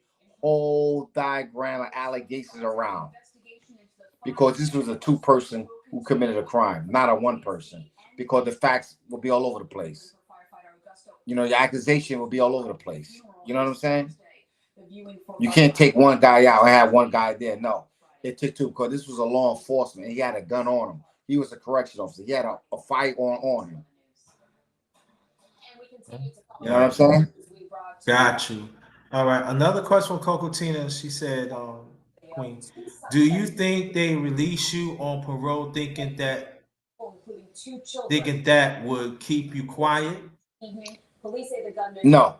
whole diagram of allegations around. Because this was a 2-person who committed a crime, not a 1 person. Because the facts will be all over the place. Your accusation will be all over the place. You know what I'm saying? You can't take one guy out and have one guy there. No, it took 2 because this was a law enforcement. He had a gun on him. He was a correction officer. He had a firearm on him. You know what I'm saying? Got you. All right. Another question from Coco Tina. She said, Queen, do you think they release you on parole thinking that would keep you quiet? No.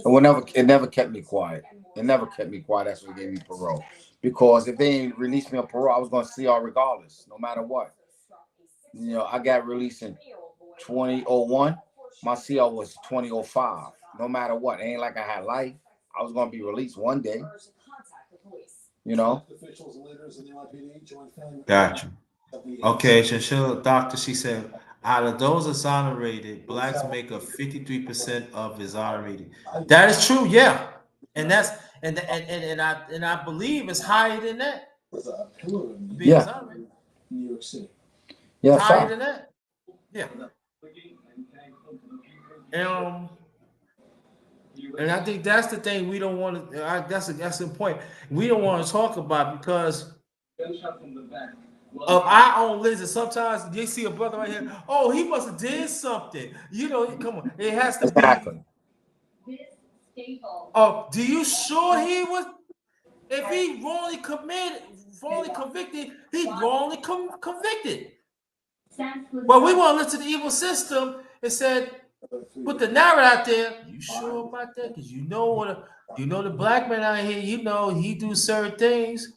It never kept me quiet. It never kept me quiet. That's what gave me parole. Because if they didn't release me on parole, I was going to see all regardless, no matter what. I got released in 2001. My CR was 2005. No matter what. It ain't like I had life. I was going to be released one day. Got you. Okay, Chinchilla Doctor, she said, out of those exonerated, blacks make up 53% of exonerated. That is true, yeah. And that's and I believe it's higher than that. Being exonerated. New York City. Yeah, higher than that. Yeah. And I think that's the thing we don't want to. That's the point we don't want to talk about because of our own list. And sometimes you see a brother right here. Oh, he must have did something. Come on. It has to exactly. be. Oh, do you sure he was? If he wrongly convicted, he's wrongly convicted. But we want to listen to the evil system and said, put the narrative out there. You sure about that? Because the Blackman out here, he do certain things.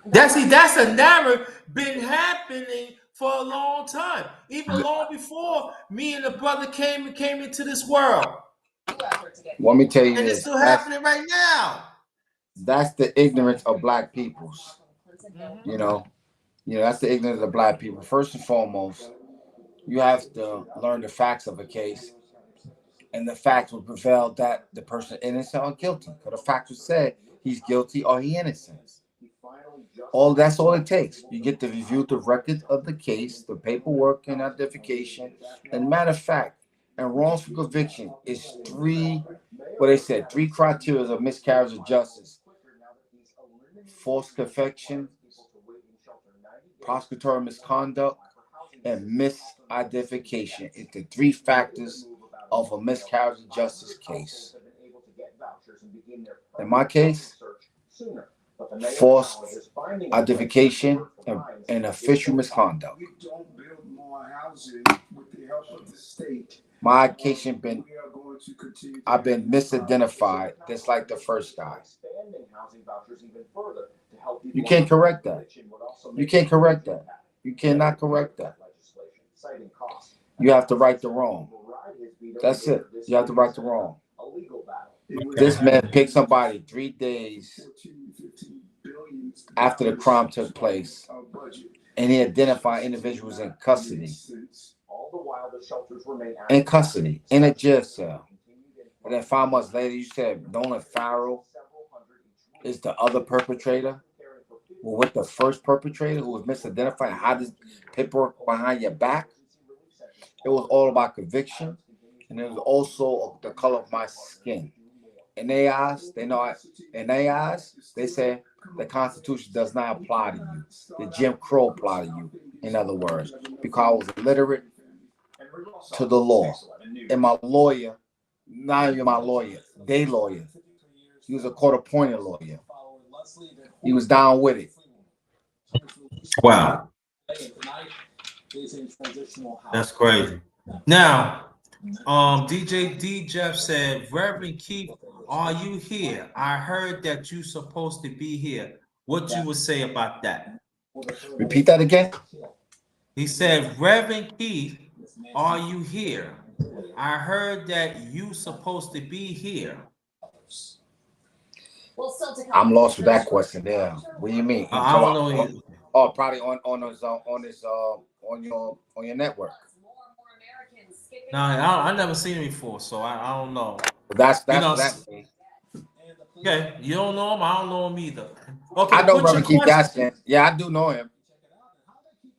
That's a narrative been happening for a long time. Even long before me and the brother came into this world. Let me tell you and this. It's still happening right now. That's the ignorance of black peoples. That's the ignorance of black people. First and foremost, you have to learn the facts of a case, and the facts will prevail that the person innocent or guilty. Because the facts will say he's guilty or he innocent. That's all it takes. You get to review the record of the case, the paperwork and identification. And matter of fact, and wrongful conviction is 3 criteria of miscarriage of justice: false conviction, prosecutorial misconduct, and misidentification. It's the 3 factors of a miscarriage of justice case. In my case, false identification and official misconduct. My case I've been misidentified, just like the first guy. You can't correct that. You cannot correct that. You have to right the wrong. That's it. You have to right the wrong. This man picked somebody 3 days after the crime took place, and he identified individuals in custody. In a jail cell. And then 5 months later, you said Nolan Ferrell is the other perpetrator. Well, with the first perpetrator who was misidentified, how this paperwork behind your back. It was all about conviction, and it was also the color of my skin. in their eyes, they know. In their eyes, they say the Constitution does not apply to you. The Jim Crow apply to you. In other words, because I was illiterate to the law, and my lawyer, not even my lawyer, they lawyer. He was a court-appointed lawyer. He was down with it. Wow, that's crazy. Now, DJ D Jeff said, Reverend Keith, are you here? I heard that you supposed to be here. What you would say about that? Repeat that again. He said, Reverend Keith, are you here? I heard that you supposed to be here. I'm lost with that question there. What do you mean? I don't know either. Oh, probably on your network. No, I never seen him before, so I don't know. That's You know, that. okay, you don't know him. I don't know him either. Okay, I know Reverend Keith Gaskin. Yeah, I do know him.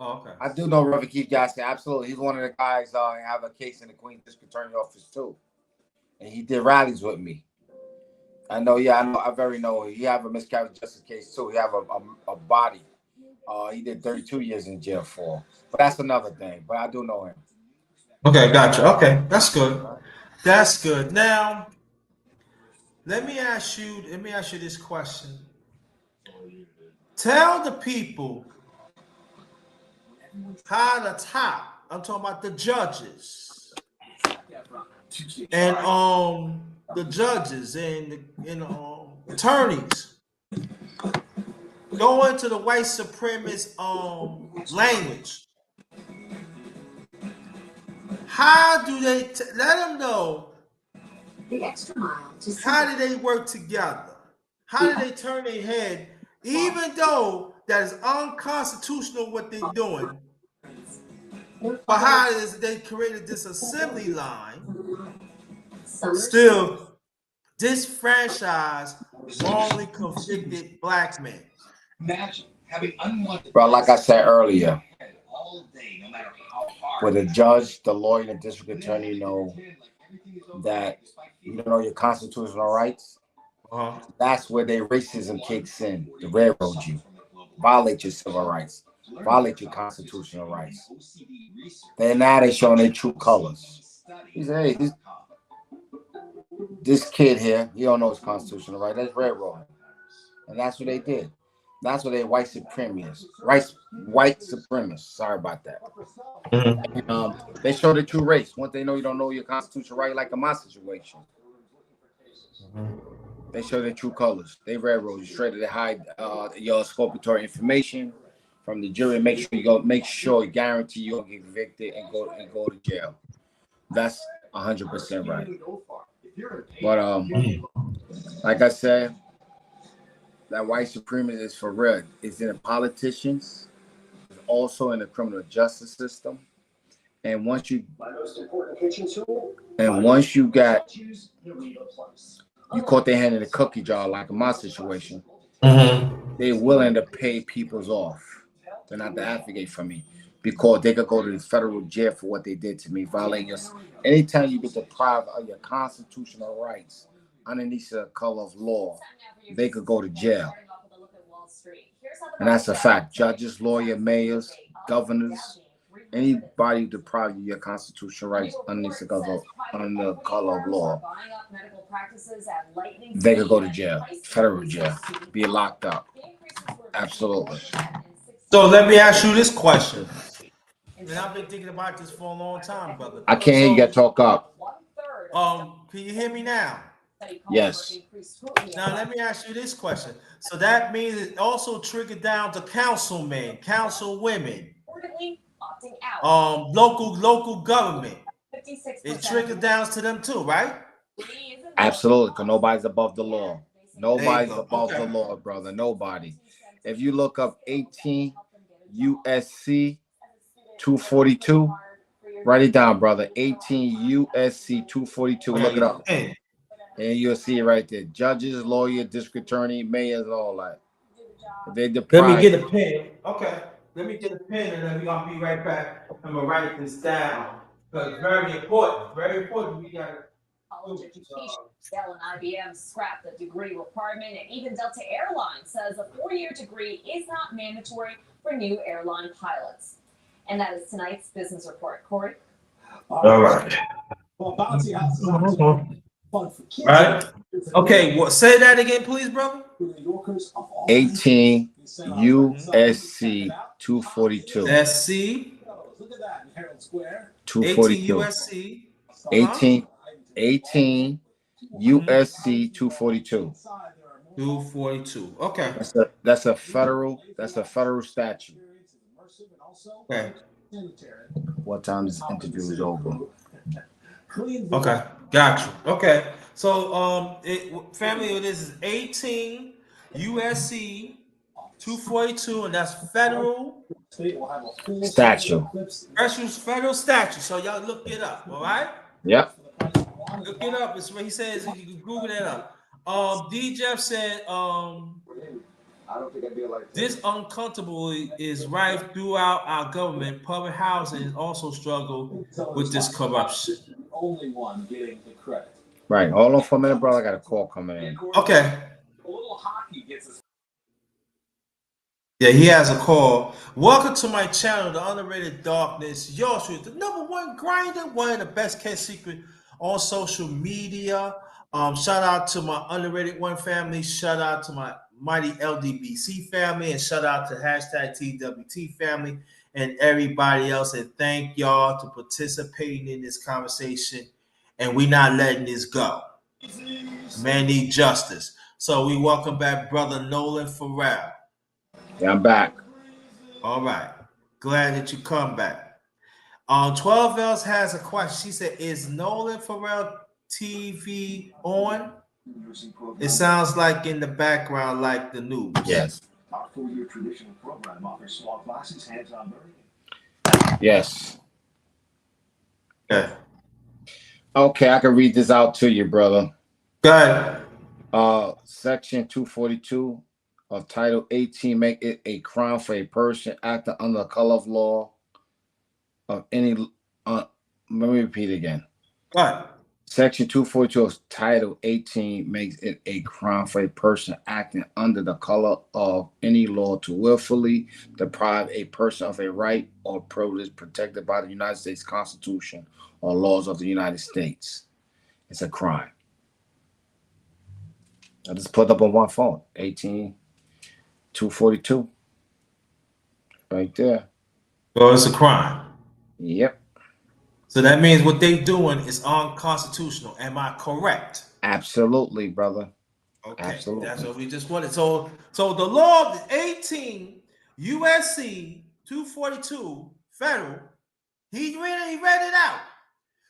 Oh, okay. I do know Reverend Keith Gaskin. Absolutely, he's one of the guys. Have a case in the Queens District Attorney Office too, and he did rallies with me. I know. Yeah, I know. I very know. He have a miscarriage of justice case too. He have a body. He did 32 years in jail for. But that's another thing. But I do know him. Okay, gotcha. Okay, that's good. That's good. Now, let me ask you this question. Tell the people how the top, I'm talking about the judges and the judges and attorneys go into the white supremacist language. How do they let them know? The extra mile. How do they work together? How do they turn their head, even though that is unconstitutional what they're doing? But how is they created this assembly line? Still disfranchise wrongly convicted black men. Imagine having unwanted. Bro, like I said earlier, where the judge, the lawyer, the district attorney know that you don't know your constitutional rights, that's where their racism kicks in to railroad you, violate your civil rights, violate your constitutional rights. Then now they showing their true colors. He said, hey, this kid here, he don't know his constitutional right. That's railroad. And that's what they did. That's what they white supremacists. White supremacists. Sorry about that. Mm-hmm. And, they show the true race. Once they know you don't know your constitutional right, like in my situation. Mm-hmm. They show their true colors. They railroad you straight. They hide your exculpatory information from the jury. Make sure guarantee you'll get convicted and go to jail. That's 100% right. But like I said, that white supremacy is for real. It's in the politicians, it's also in the criminal justice system. And once you got you caught their hand in the cookie jar, like in my situation, they're willing to pay people's off. They're not to advocate for me because they could go to the federal jail for what they did to me, violating your. Anytime you get deprived of your constitutional rights underneath the color of law, they could go to jail. And that's a fact. Judges, lawyers, mayors, governors, anybody deprived of your constitutional rights underneath the color of law, they could go to jail, federal jail, be locked up. Absolutely. So let me ask you this question. And I've been thinking about this for a long time, brother. I can't hear you. Got to talk up. Can you hear me now? Yes. Now let me ask you this question. So that means it also triggered down to councilmen, councilwomen, local government. It trickled down to them too, right? Absolutely, because nobody's above the law. Nobody's above the law, brother. Nobody. If you look up 18 USC 242, write it down, brother. 18 USC 242. Look it up. And you'll see it right there. Judges, lawyer, district attorney, mayors, all that. They deprived. Let me get a pen. Okay. Let me get a pen and then we're going to be right back. I'm going to write this down. Because it's very important. Very important. We got college education. Dell and IBM scrapped the degree requirement, and even Delta Airlines says a 4-year degree is not mandatory for new airline pilots. And that is tonight's business report. Corey? All right. Well, bouncy houses aren't fun for kids. Right. Okay, well, say that again, please, brother. 18 USC 242. SC. Look at that in Herald Square. 242. 18 USC 242. 242. Okay. That's a federal statute. Okay. What time this interview is over? Okay. Got you. Okay. So family, this is 18 USC 242, and that's federal statute. Federal statute. So y'all look it up, all right? Yep. Look it up. It's what he says. You can Google that up. D Jeff said, I don't think I'd be like this uncomfortable is rife throughout our government. Public housing also struggle with this corruption. Only one getting the credit. Right. Hold on for a minute, brother. I got a call coming in. Okay. A little hockey gets us. Yeah, he has a call. Welcome to my channel, The Underrated Darkness. Yours truly, the #1 grinder, one of the best kept secret on social media. Shout out to my Underrated One family. Shout out to my mighty LDBC family, and shout out to #TWT family and everybody else. And thank y'all for participating in this conversation. And we're not letting this go. Man need justice. So we welcome back brother Nolan Ferrell. Yeah, I'm back. All right. Glad that you come back. 12 Else has a question. She said, is Nolan Ferrell TV on? It sounds like in the background, like the news. Yes. Our 4-year traditional program offers small classes, hands-on learning. Yes. Okay. Okay, I can read this out to you, brother. Go ahead. Section 242 of Title 18 make it a crime for a person acting under the color of law of any. Let me repeat again. Go ahead. Section 242 of Title 18 makes it a crime for a person acting under the color of any law to willfully deprive a person of a right or privilege protected by the United States Constitution or laws of the United States. It's a crime. I just put up on one phone. 18-242. Right there. Well, it's a crime. Yep. So that means what they doing is unconstitutional. Am I correct? Absolutely, brother. Okay. Absolutely. That's what we just wanted. So the law of 18 USC 242 federal, he read it out.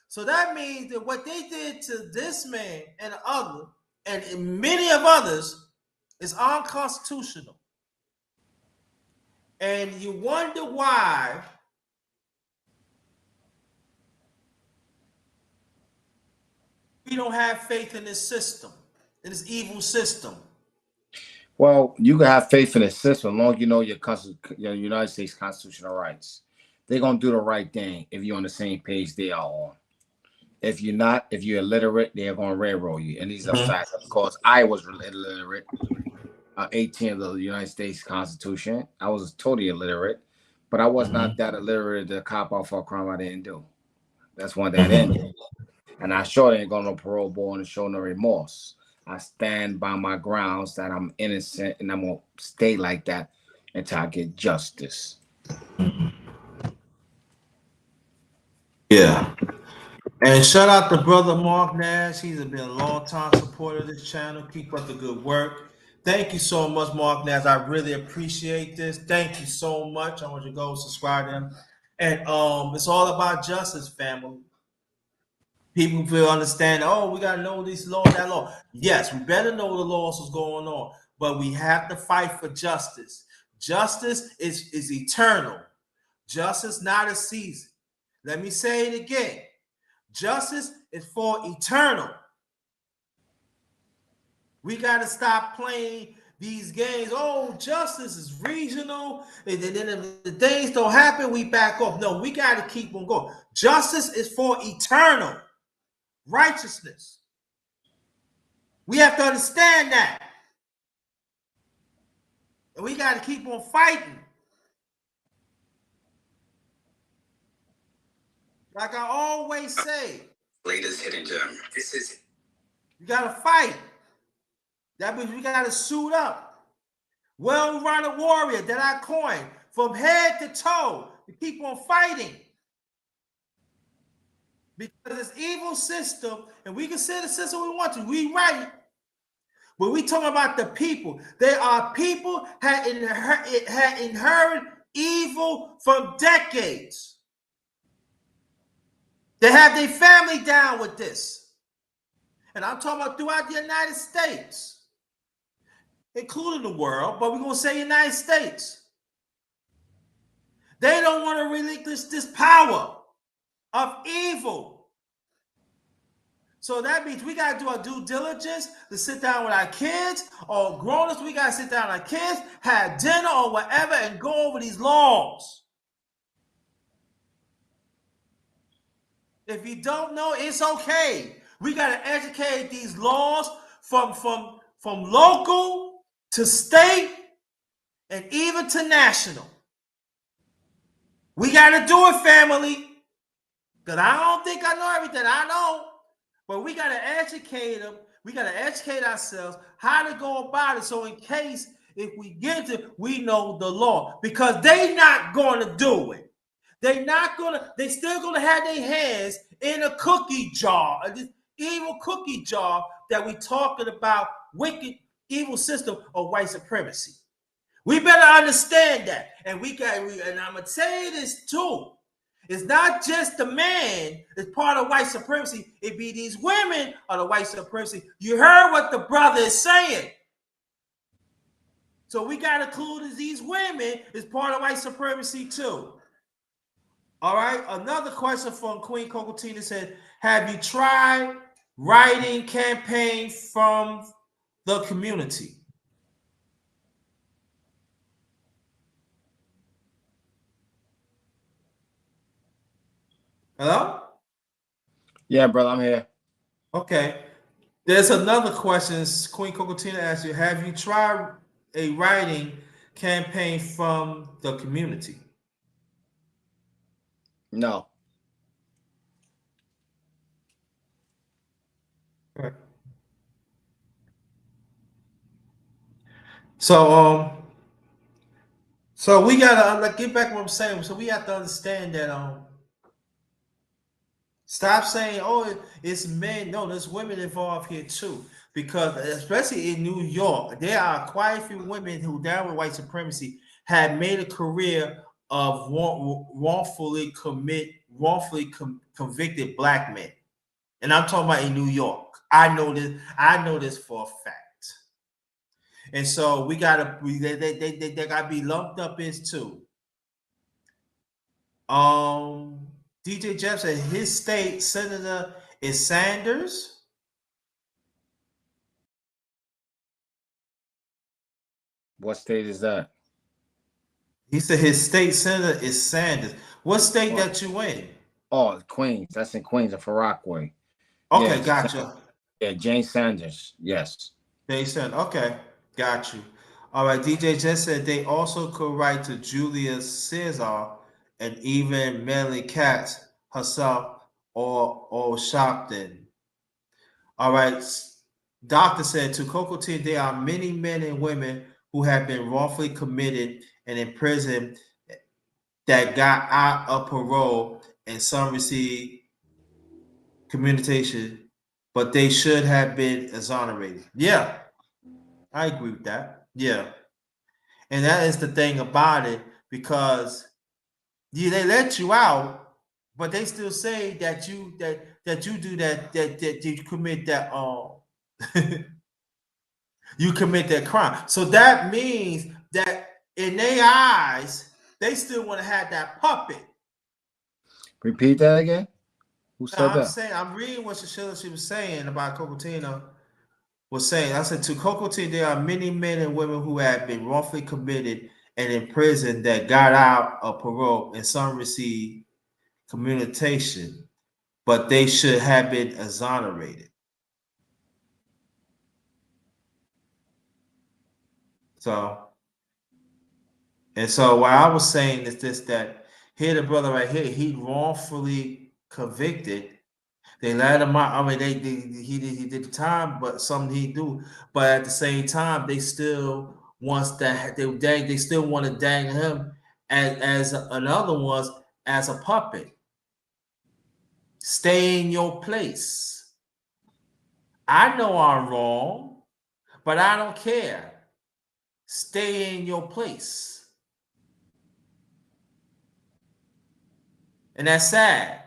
So that means that what they did to this man and the other and many of others is unconstitutional. And you wonder why we don't have faith in this system, in this evil system. Well, you can have faith in the system as long as you know your United States constitutional rights. They're going to do the right thing if you're on the same page they are on. If you're not, if you're illiterate, they're going to railroad you. And these are facts. Of course, I was illiterate. 18 of the United States Constitution. I was totally illiterate, but I was not that illiterate to cop off for a crime I didn't do. That's one thing I didn't do. And I sure ain't going to parole board and show no remorse. I stand by my grounds that I'm innocent, and I'm going to stay like that until I get justice. Yeah. And shout out to brother Mark Nash. He's been a long time supporter of this channel. Keep up the good work. Thank you so much, Mark Nash. I really appreciate this. Thank you so much. I want you to go subscribe to him. And it's all about justice, family. People feel understand, oh, we got to know this law, that law. Yes, we better know the laws what's going on, but we have to fight for justice. Justice is eternal. Justice not a season. Let me say it again. Justice is for eternal. We got to stop playing these games. Oh, justice is regional. And then if the things don't happen, we back off. No, we got to keep on going. Justice is for eternal. righteousness. We have to understand that. And we got to keep on fighting. Like I always say, latest hidden gem. This is you got to fight. That means we got to suit up. Well-rounded warrior that I coined from head to toe to keep on fighting. Because this evil system, and we can say the system we want to, we right. But we talking about the people. There are people had inherited evil from decades. They have their family down with this. And I'm talking about throughout the United States, including the world, but we're going to say United States. They don't want to relinquish this power of evil. So that means we got to do our due diligence to sit down with our kids, or grown-ups, we got to sit down with our kids, have dinner or whatever, and go over these laws. If you don't know, it's okay. We got to educate these laws from local to state and even to national. We got to do it, family. Because I don't think I know everything. I know. But we got to educate them. We got to educate ourselves how to go about it. So in case if we get to, we know the law. Because they not going to do it. They still going to have their hands in a cookie jar. This evil cookie jar that we talking about, wicked, evil system of white supremacy. We better understand that. And I'm going to tell you this too. It's not just the man that's part of white supremacy. It be these women are the white supremacy. You heard what the brother is saying. So we got to include these women as part of white supremacy too. All right. Another question from Queen Cocotina said, have you tried writing campaign from the community? Hello? Yeah, brother, I'm here. Okay. There's another question. Queen Cocotina asked you, have you tried a writing campaign from the community? No. Okay. So we gotta get back to what I'm saying. So we have to understand that stop saying, oh, it's men. No, there's women involved here too. Because especially in New York, there are quite a few women who, down with white supremacy, have made a career of wrongfully convicted black men. And I'm talking about in New York. I know this for a fact. And so they gotta be lumped up as too. DJ Jeff said his state senator is Sanders. What state is that? He said his state senator is Sanders. What state that you in? Oh, Queens. That's in Queens, in Rockaway. Okay, Yes. gotcha. Yeah, Jane Sanders. Yes. Jane Sanders. Okay, got you. All right, DJ just said they also could write to Julia Caesar and even Melanie Katz herself or Shopton. All right. Doctor said to Coco T, there are many men and women who have been wrongfully committed and in prison that got out of parole, and some received commutation, but they should have been exonerated. Yeah, I agree with that. Yeah. And that is the thing about it, because they let you out, but they still say that you do that you commit that you commit that crime. So that means that in their eyes, they still want to have that puppet. Repeat that again. Who said that? I'm reading what she was saying about Cocotina. Was saying, I said to Cocotina, there are many men and women who have been wrongfully committed and in prison that got out of parole, and some received commutation, but they should have been exonerated. So what I was saying is this: that here, the brother right here, he wrongfully convicted. They let him out. I mean, he did the time, but something he do. But at the same time, they still wants that they still want to dang him as another ones as a puppet. Stay in your place. I know I'm wrong, but I don't care. Stay in your place. And that's sad.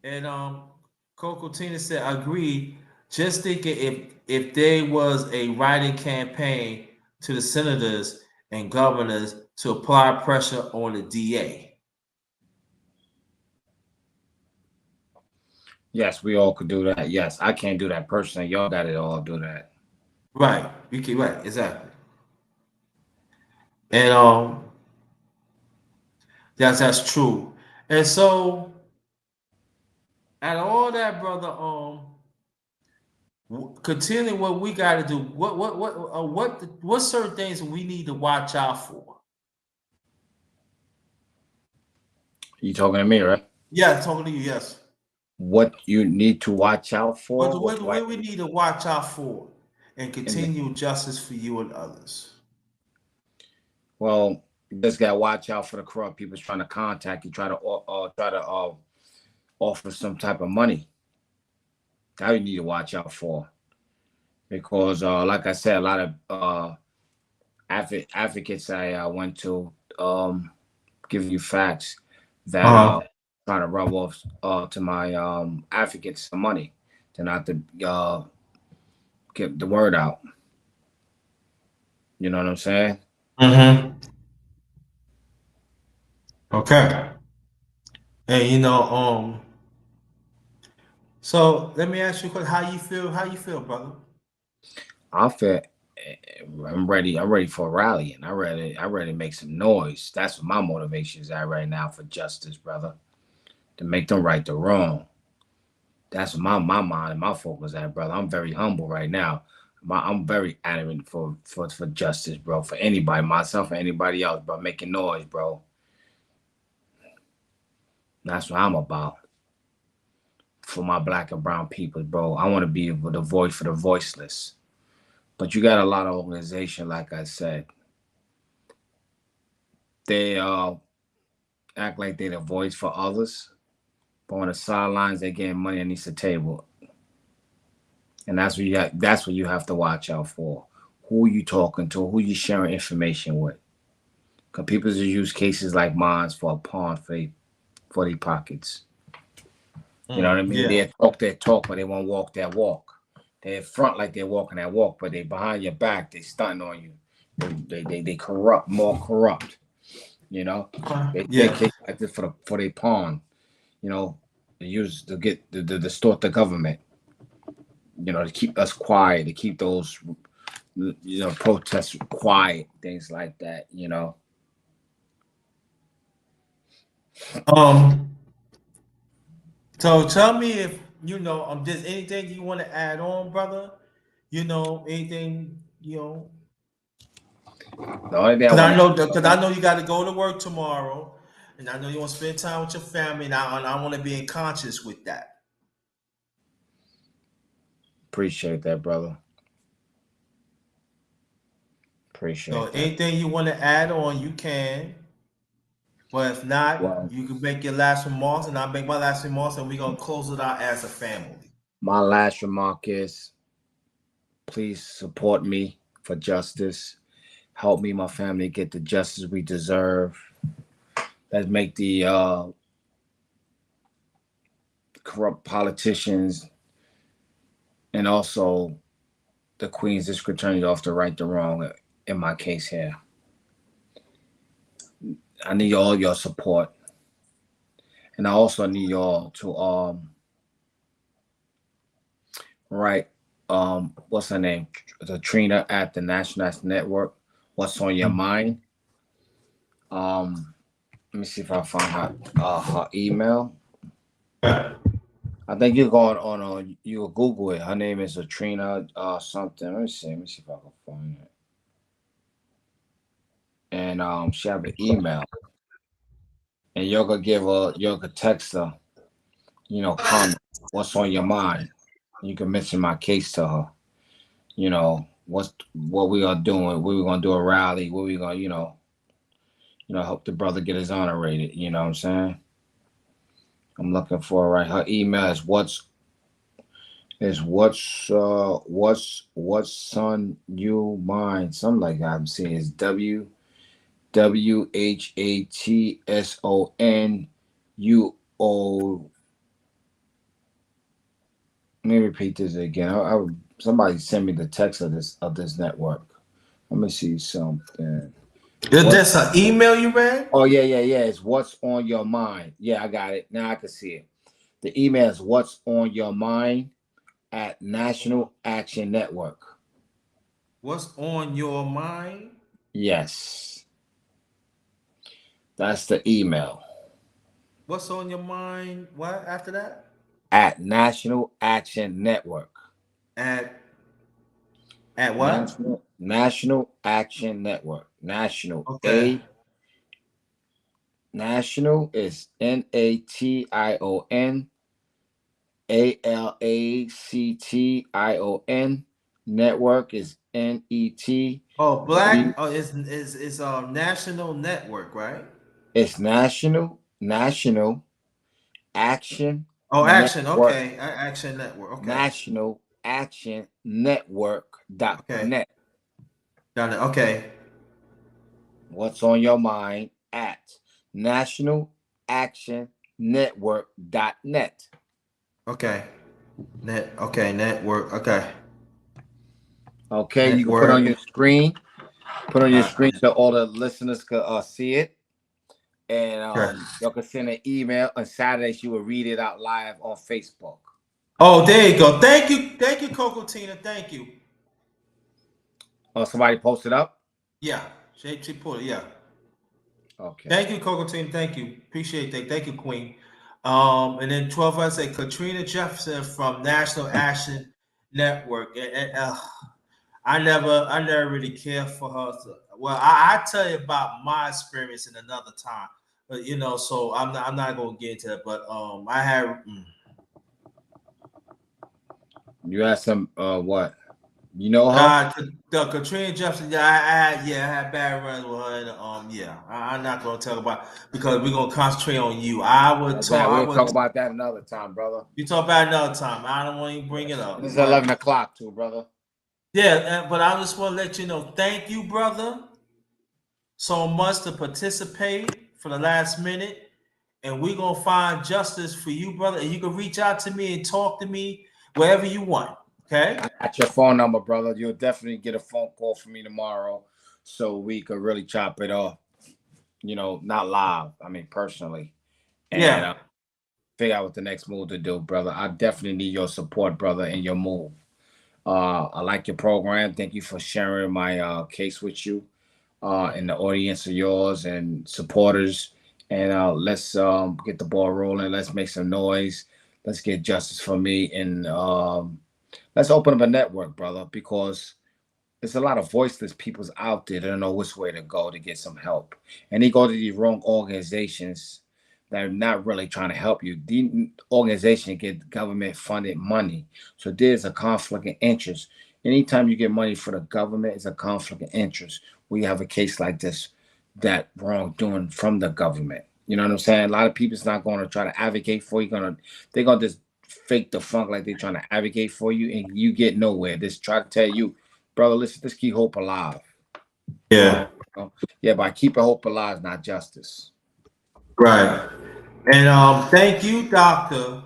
And Coco Tina said, agreed. Just thinking if there was a writing campaign to the senators and governors to apply pressure on the DA. Yes, we all could do that. Yes, I can't do that personally. Y'all got it all do that. Right. You can, right, exactly. And that's true. And so out of all that, brother, continue what we got to do. What certain things we need to watch out for? You talking to me, right? Yeah, talking to you. Yes. What you need to watch out for? What we need to watch out for and continue justice for you and others? Well, you just gotta watch out for the corrupt people trying to contact you, try to offer some type of money. That you need to watch out for, because like I said, a lot of advocates I went to giving you facts that trying to rub off to my advocates some money to not to get the word out. You know what I'm saying? Mm-hmm. Okay. And so let me ask you a question. How you feel? How you feel, brother? I feel I'm ready. I'm ready for rallying. I'm ready to make some noise. That's what my motivation is at right now for justice, brother. To make them right the wrong. That's what my mind and my focus at, brother. I'm very humble right now. I'm very adamant for justice, bro. For anybody, myself or anybody else, bro. Making noise, bro. That's what I'm about. For my black and brown people, bro. I want to be the voice for the voiceless. But you got a lot of organization, like I said. They act like they're the voice for others, but on the sidelines they're getting money underneath the table. And that's what you have to watch out for. Who you talking to, who you sharing information with. Because people just use cases like mine for a pawn for their pockets. You know what I mean? Yeah. They talk their talk, but they won't walk their walk. They front like they're walking that walk, but they behind your back, they stunting on you. They corrupt, more corrupt. You know, they cases like this for their pawn. You know, they use to get to distort the government. You know, to keep us quiet, to keep those protests quiet, things like that. You know. So tell me if there's anything you want to add on, brother. Anything The only thing because I know you got to go to work tomorrow, and I know you want to spend time with your family, and I want to be in conscious with that. Appreciate that, brother. Appreciate So that. anything you want to add on, you can. But if not, you can make your last remarks, and I'll make my last remarks, and we're gonna close it out as a family. My last remark is, please support me for justice. Help me, my family, get the justice we deserve. Let's make the corrupt politicians and also the Queen's District Attorney off the right the wrong in my case here. I need all your support. And I also need y'all to write what's her name? Trina at the National Network. What's on your mind? Let me see if I find her email. I think you're going on you will Google it. Her name is Latrina something. Let me see if I can find it. And she have an email. And you're gonna give her, you're gonna text her, comment what's on your mind. You can mention my case to her. What we are doing. We were gonna do a rally. What we gonna, help the brother get his honor rated. You know what I'm saying? I'm looking for her, right. Her email is what's on you mind. Something like that. I'm seeing is WHATSONUO. Let me repeat this again. Somebody send me the text of this network. Let me see something. Is this an email you read? Oh yeah. It's what's on your mind. Yeah, I got it. Now I can see it. The email is what's on your mind at National Action Network. What's on your mind? Yes. That's the email. What's on your mind? What after that? At National Action Network. At what? National Action Network. National. Okay. National is NATION. Network is NET. Oh, Black. Oh, it's National Network, right? It's National Action Oh, Action. Network. Okay, Action Network. Okay. National Action Network.net. Okay. Done it. Okay. What's on your mind at National Action Network.net. Okay. Network. Okay. Okay, you can put on your screen. Put on your screen so all the listeners can see it. And you can send an email on Saturday. She will read it out live on Facebook. Oh, there you go. Thank you, Coco Tina. Thank you. Oh, somebody posted up? Yeah, she put it. Yeah. Okay. Thank you, Coco Tina. Thank you. Appreciate that. Thank you, Queen. And then 12 I say Katrina Jefferson from National Action Network. I never really cared for her. I tell you about my experience in another time. But so I'm not gonna get into that. But I had You asked some what? You know her? The Katrina Jefferson. Yeah, I had bad runs with her. And I'm not gonna talk about because we're gonna concentrate on you. We'll talk about that another time, brother. You talk about it another time. I don't want to bring it up. It's 11 o'clock too, brother. Yeah, but I just want to let you know, thank you, brother, so much to participate for the last minute. And we're going to find justice for you, brother. And you can reach out to me and talk to me wherever you want. Okay? I got your phone number, brother. You'll definitely get a phone call from me tomorrow so we could really chop it off. Not live. I mean, personally. And figure out what the next move to do, brother. I definitely need your support, brother, in your move. I like your program. Thank you for sharing my case with you and the audience of yours and supporters. And let's get the ball rolling. Let's make some noise. Let's get justice for me. And let's open up a network, brother, because there's a lot of voiceless peoples out there that don't know which way to go to get some help. And they go to these wrong organizations that are not really trying to help you. The organization get government funded money. So there's a conflict of interest. Anytime you get money for the government, it's a conflict of interest. We have a case like this, that wrongdoing from the government. You know what I'm saying? A lot of people's not going to try to advocate for you. They're gonna just fake the funk like they're trying to advocate for you, and you get nowhere. Just try to tell you, brother, let's keep hope alive. Yeah. Yeah, by keeping hope alive, not justice. Right. And thank you, Doctor.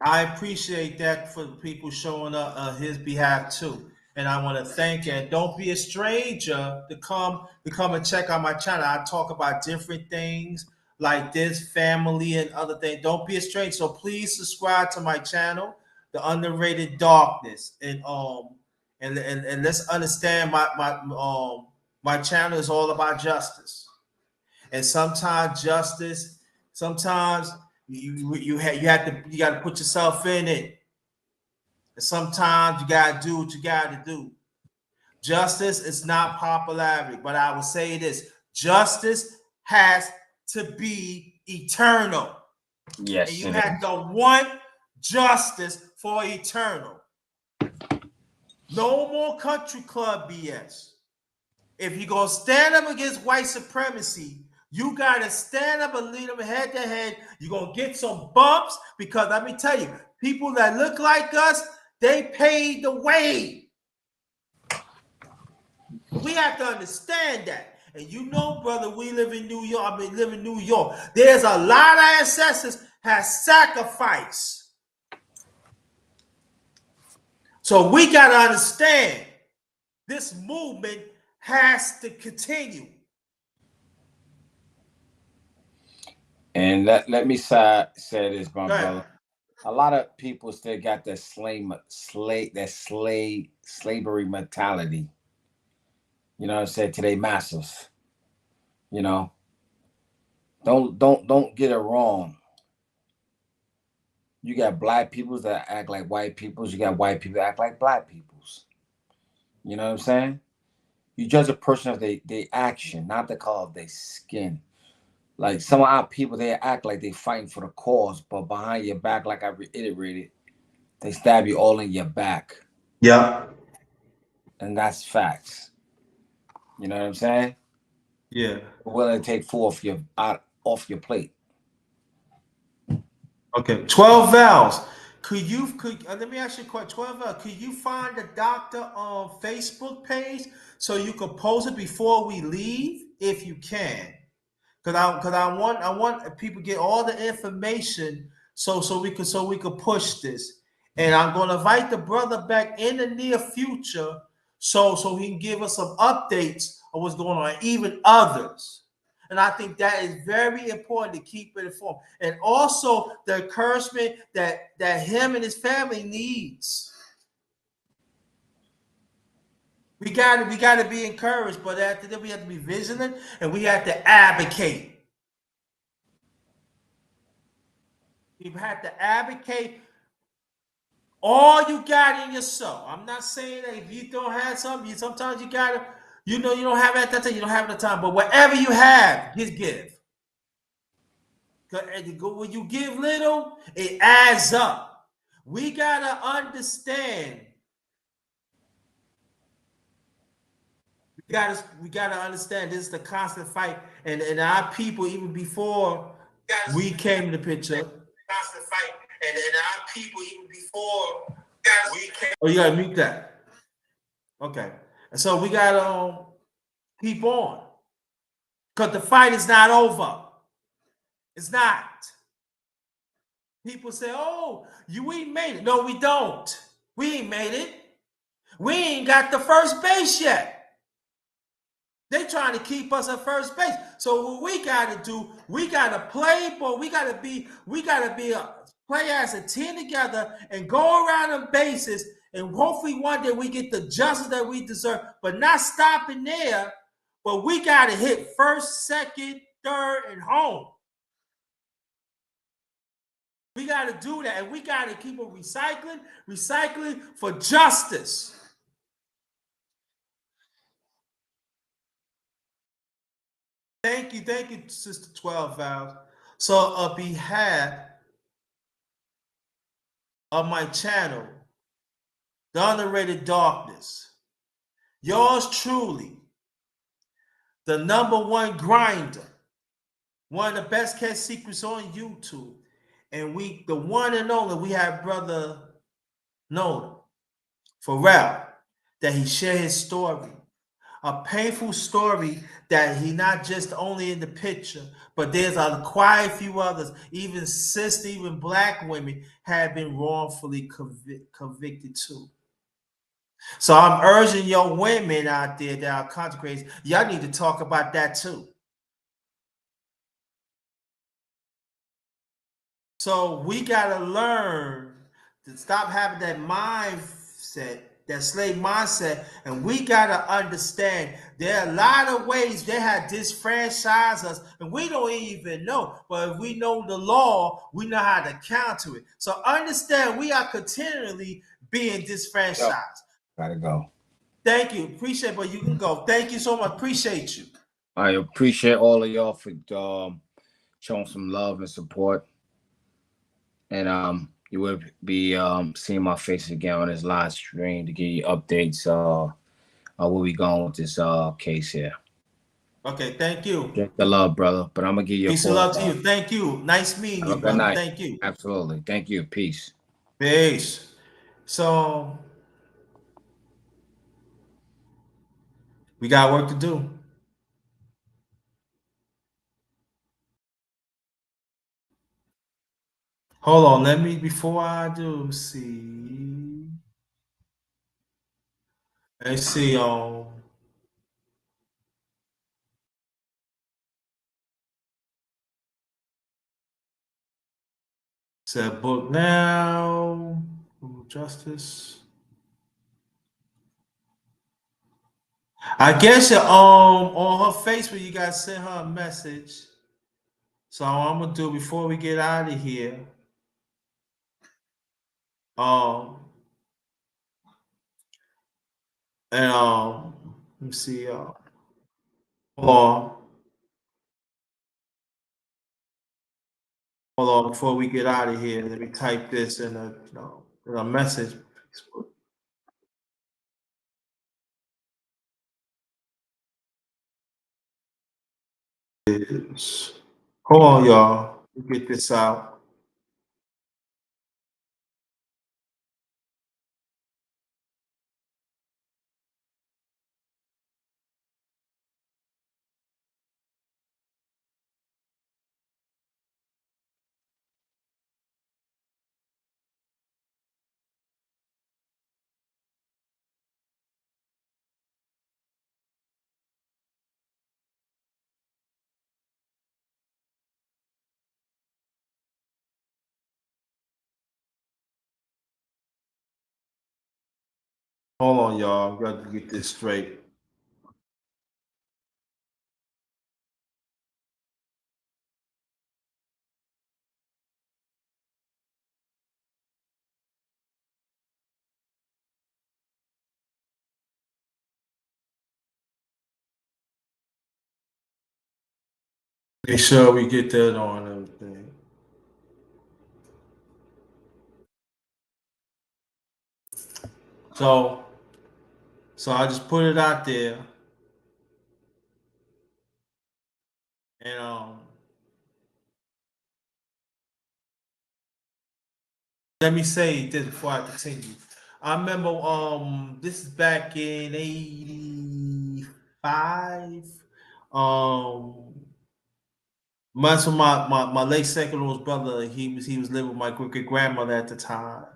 I appreciate that for the people showing up on his behalf too. And I want to thank you. And don't be a stranger to come and check out my channel. I talk about different things like this, family and other things. Don't be a stranger. So please subscribe to my channel, The Underrated Darkness. And let's understand my channel is all about justice. And sometimes justice, sometimes you got to put yourself in it. And sometimes you got to do what you got to do. Justice is not popularity, but I will say this: justice has to be eternal. Yes, and you have to want justice for eternal. No more country club BS. If you're going to stand up against white supremacy, you got to stand up and lead them head to head. You're going to get some bumps because let me tell you, people that look like us, they paid the way. We have to understand that. And you know, brother, we live in New York. I mean, live in New York. There's a lot of ancestors has sacrificed. So we got to understand this movement has to continue. And let me say this, my brother. A lot of people still got that slavery mentality. You know what I'm saying, to their masters. You know, don't get it wrong. You got black peoples that act like white peoples. You got white people that act like black peoples. You know what I'm saying? You judge a person of their action, not the color of their skin. Like some of our people, they act like they fighting for the cause, but behind your back, like I reiterated, they stab you all in your back. Yeah. And that's facts. You know what I'm saying? Yeah. We're willing to take food off your plate. Okay. 12 vowels. Let me ask you a question. 12 vowels. Could you find the doctor on Facebook page so you could post it before we leave, if you can? Because I want people to get all the information so we could push this. And I'm going to invite the brother back in the near future so he can give us some updates of what's going on, even others. And I think that is very important to keep it informed. And also the encouragement that him and his family needs. We got to be encouraged, but after that we have to be vigilant and we have to advocate. You have to advocate all you got in yourself. I'm not saying that if you don't have something, sometimes you gotta, you don't have it at that time, you don't have the time. But whatever you have, just give. When you give little, it adds up. We gotta understand. We gotta understand this is the constant fight, and our people even before we came in the picture. Constant fight, and our people even before we came. Oh, you gotta mute that. Okay, and so we gotta keep on, because the fight is not over. It's not. People say, "Oh, we made it." No, we don't. We ain't made it. We ain't got the first base yet. They trying to keep us at first base. So what we got to do, we got to play, but we got to be play as a team together and go around the bases, and hopefully one day we get the justice that we deserve, but not stopping there. But we got to hit first, second, third, and home. We got to do that, and we got to keep on recycling for justice. Thank you, Sister 12 Vows. So on behalf of my channel, The Underrated Darkness, yours truly, the #1 grinder, one of the best kept secrets on YouTube, and the one and only, we have brother Nolan, Ferrell, that he shared his story. A painful story that he not just only in the picture, but there's quite a few others, even sister, even black women have been wrongfully convicted too. So I'm urging your women out there that are consecrated, y'all need to talk about that too. So we got to learn to stop having that mindset that slave mindset, and we gotta understand there are a lot of ways they have disenfranchised us, and we don't even know. But if we know the law, we know how to counter it. So understand we are continually being disenfranchised. Gotta go. Thank you, appreciate it, but you can go. Thank you so much, appreciate you. I appreciate all of y'all for showing some love and support. And you will be seeing my face again on this live stream to give you updates where we going with this case here. Okay, thank you. Check the love, brother. But I'm gonna give you Peace a and call. love to you. Thank you. Nice meeting Have you, a good brother. night. Thank you. Absolutely. Thank you. Peace. Peace. So we got work to do. Hold on, let me before I do see. Let's see. Said book now. Justice. I guess on her Facebook you guys sent her a message. So I'm gonna do before we get out of here. And let me see. Hold on. Hold on, before we get out of here, let me type this in a message. Hold on, y'all. Let me get this out. Hold on, y'all. Got to get this straight. Make sure we get that on everything. So I just put it out there, and let me say this before I continue. I remember this is back in '85. Months with my late second oldest brother, he was living with my great grandmother at the time,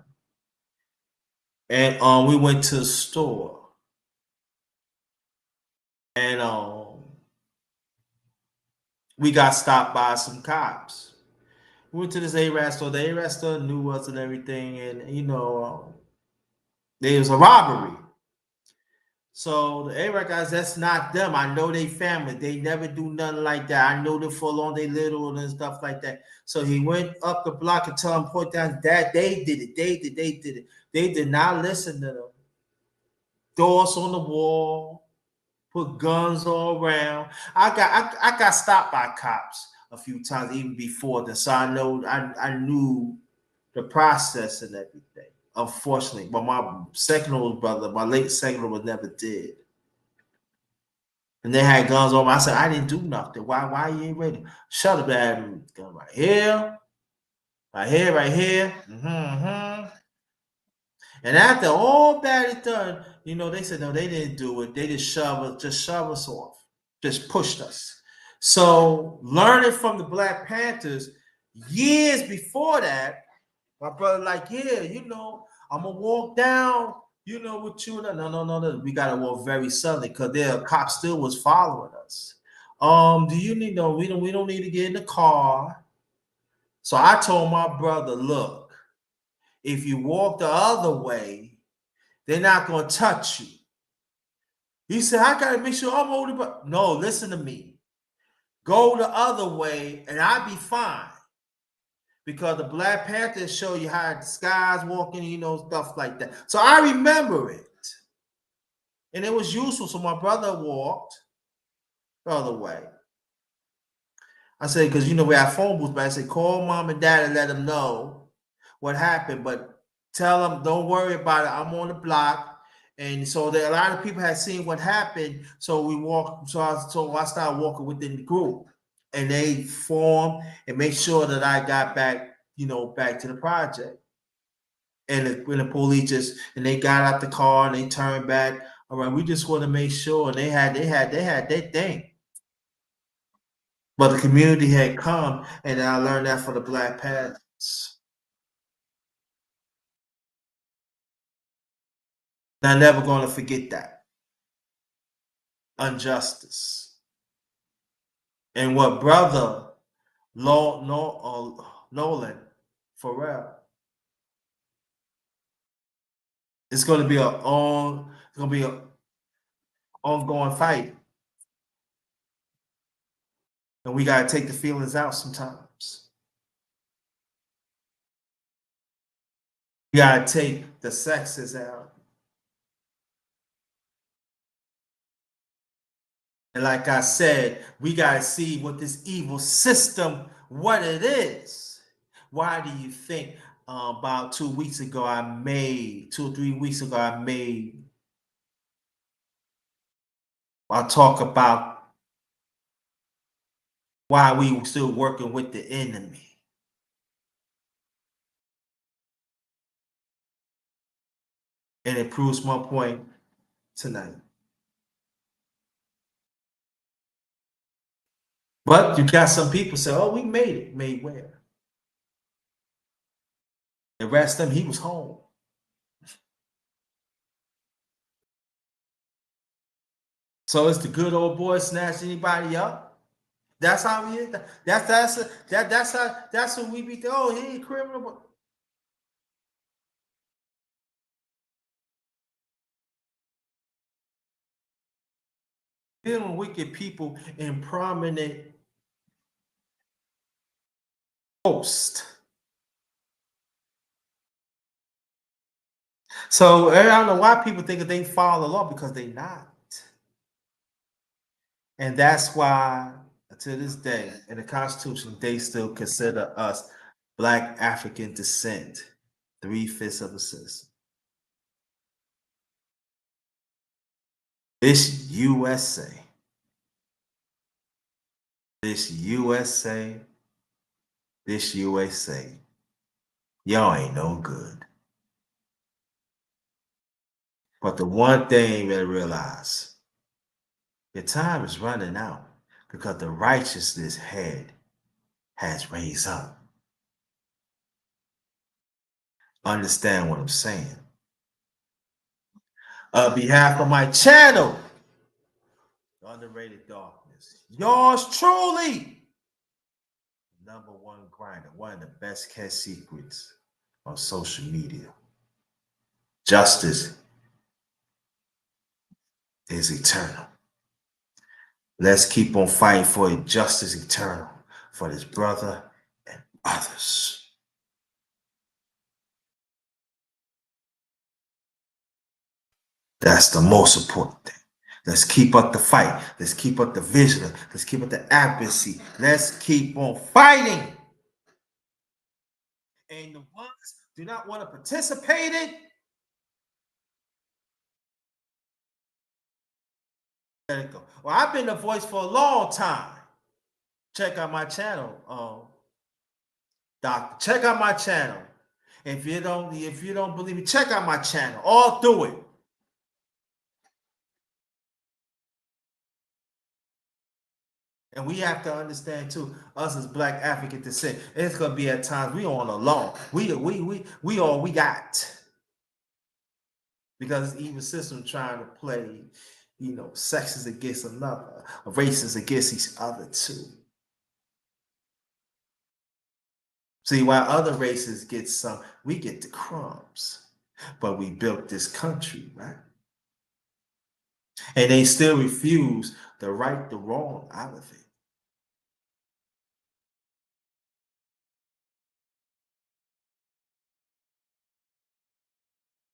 and we went to the store, and we got stopped by some cops. We went to this A-Rad store. The A-Rad store knew us and everything, and there was a robbery. So the A-Rad guys, that's not them. I know they family. They never do nothing like that. I know them for long. They little and stuff like that. So he went up the block and told him, point down, Dad, they did it. They did it. They did not listen to them. Doors on the wall, put guns all around. I got stopped by cops a few times even before this. So I knew the process and everything. Unfortunately, but my second oldest brother, my late second oldest, never did. And they had guns on me. I said, I didn't do nothing. Why you ain't ready? Shut up, Dad. Gun right here, right here, right here. And after all that is done, they said no, they didn't do it. They just shove us off, just pushed us. So learning from the Black Panthers years before that, my brother like, yeah, I'm gonna walk down, with you. No. We gotta walk very suddenly because the cops still was following us. Do you need we don't need to get in the car. So I told my brother, look, if you walk the other way, They're not going to touch you. He said, I got to make sure I'm older. But no, listen to me. Go the other way and I'll be fine. Because the Black Panthers show you how the sky's walking, you know, stuff like that. So I remember it. And it was useful. So my brother walked the other way. I said, because, you know, we have phone booths, but I said, call mom and dad and let them know what happened. But tell them, don't worry about it. I'm on the block. And so a lot of people had seen what happened. So we walked. So I started walking within the group. And they formed and made sure that I got back, you know, back to the project. And when the police and they got out the car and they turned back. All right, we just want to make sure. And they had their thing. But the community had come, and I learned that for the Black Panthers. I'm never going to forget that. Injustice. And what brother Nolan, Ferrell, it's going to be an ongoing fight. And we got to take the feelings out sometimes. We got to take the sexes out. And like I said, we got to see what this evil system, what it is. Why do you think about 2 weeks ago, 2 or 3 weeks ago, I'll talk about why we were still working with the enemy. And it proves my point tonight. But you got some people say, oh, we made it. Made where? The rest of them, he was home. So it's the good old boy snatch anybody up. That's how he is. That's what we be. Oh, he ain't criminal. Dealing with wicked people in prominent post. So I don't know why people think that they follow the law, because they not. And that's why to this day in the Constitution, they still consider us Black African descent, 3/5 of a citizen. This USA, y'all ain't no good. But the one thing you better realize, your time is running out because the righteousness head has raised up. Understand what I'm saying? On behalf of my channel, Underrated Darkness, yours truly, #1 grinder, one of the best kept secrets on social media. Justice is eternal. Let's keep on fighting for justice eternal for this brother and others. That's the most important thing. Let's keep up the fight. Let's keep up the vision. Let's keep up the advocacy. Let's keep on fighting. And the ones do not want to participate in, let it go. Well, I've been the voice for a long time. Check out my channel, Doctor. Check out my channel. If you don't believe me, check out my channel. All through it. And we have to understand too, us as Black African descent, it's gonna be at times we on alone. We all we got. Because the evil system trying to play, you know, sexes against another, races against each other too. See, while other races get some, we get the crumbs. but we built this country, right? And they still refuse to right the wrong out of it.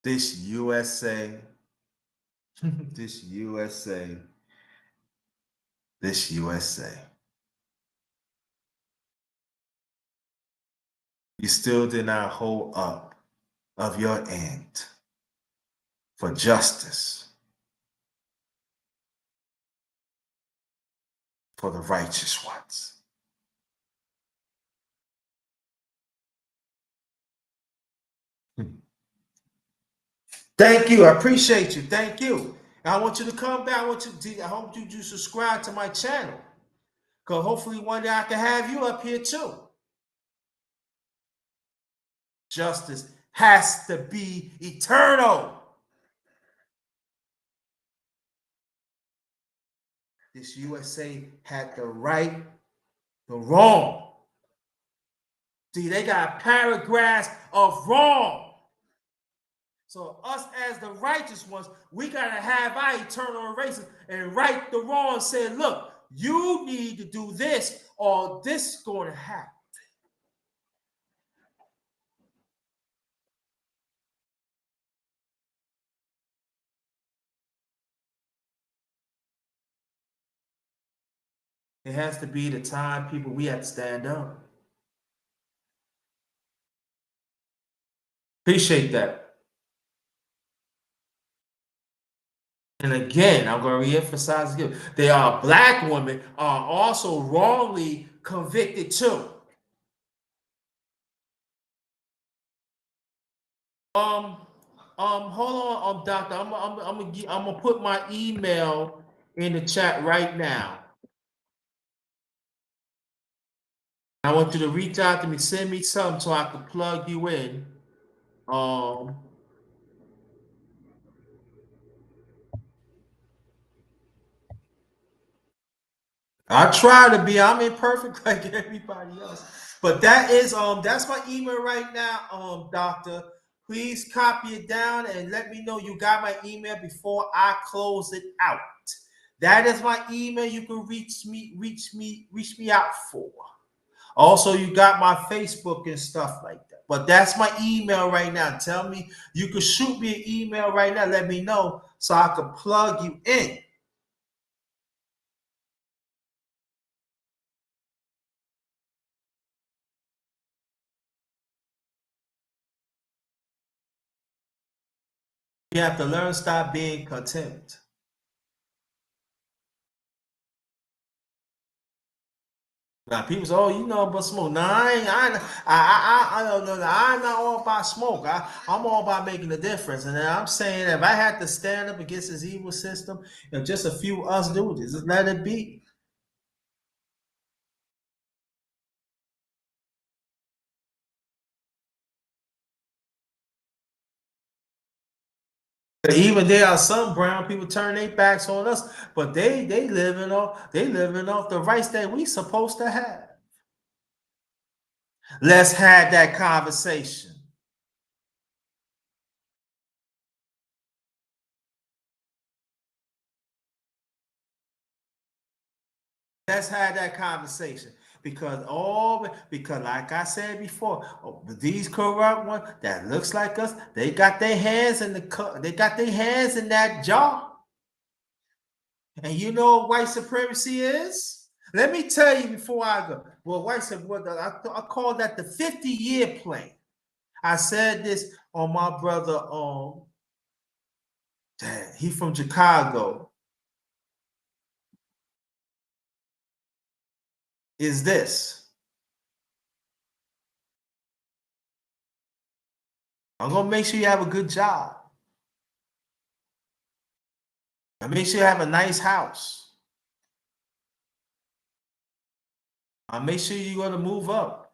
This USA, this USA, this USA. You still did not hold up of your end for justice, for the righteous ones. Thank you. I appreciate you. Thank you. And I want you to come back. I hope you do subscribe to my channel. Because hopefully one day I can have you up here too. Justice has to be eternal. This USA had the right, the wrong. See, they got paragraphs of wrong. So us as the righteous ones, we got to have our eternal erasers and right the wrong and say, look, you need to do this or this is going to happen. It has to be the time, people, we have to stand up. Appreciate that. And again, I'm going to reemphasize again, they are black women are also wrongly convicted too. Hold on, doctor. I'm gonna put my email in the chat right now. I want you to reach out to me, send me something so I can plug you in. I try to be. I'm imperfect like everybody else, but that's my email right now, doctor. Please copy it down and let me know you got my email before I close it out. That is my email. You can reach me out for. Also, you got my Facebook and stuff like that. But that's my email right now. Tell me, you can shoot me an email right now. Let me know so I can plug you in. You have to learn to stop being content. Now people say, "Oh, you know about smoke." No, I don't know. I'm not all about smoke. I'm all about making a difference. And I'm saying, if I had to stand up against this evil system, if just a few of us do this, just let it be. Even there are some brown people turn their backs on us, but they living off the rights that we supposed to have. Let's have that conversation. Let's have that conversation because like I said before, these corrupt ones that looks like us, they got their hands in that jar. And you know what white supremacy is? Let me tell you before I go. Well, white supremacy, I call that the 50-year plan. I said this on my brother. He from Chicago. Is this? I'm gonna make sure you have a good job. And make sure you have a nice house. I'll make sure you're gonna move up.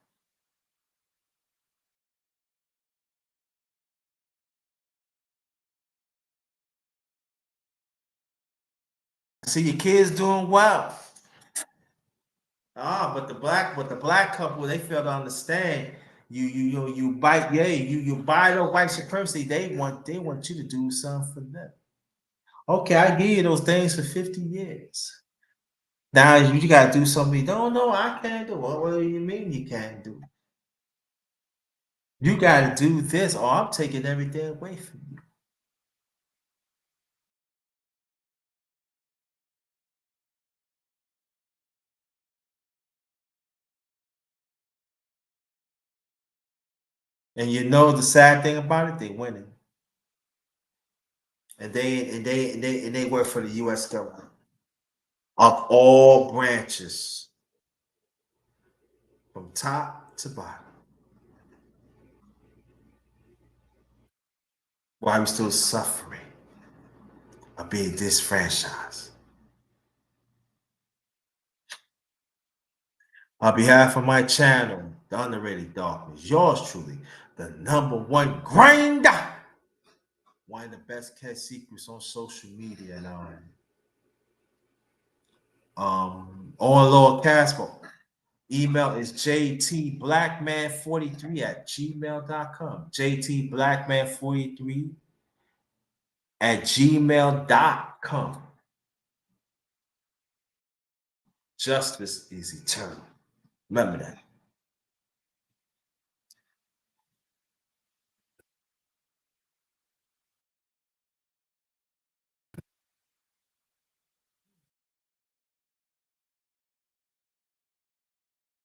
See your kids doing well. But the black couple, they fail to understand. you bite, you buy the white supremacy. They want you to do something for them. Okay, I give you those things for 50 years. Now you gotta do something you don't know. I can't do. What do you mean you can't do? You gotta do this, or I'm taking everything away from you. And you know the sad thing about it, they winning. And they work for the US government. Of all branches. From top to bottom. While I'm still suffering of being disfranchised. On behalf of my channel, The Underrated Darkness, yours truly, the #1 GRINDA. One of the best kept secrets on social media now. On Lord Casper. Email is jtblackman43@gmail.com. jtblackman43@gmail.com. Justice is eternal. Remember that.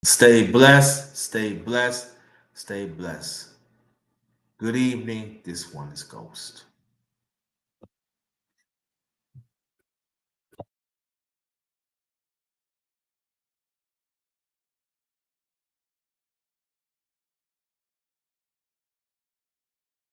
Stay blessed, stay blessed, stay blessed. Good evening. This one is Ghost.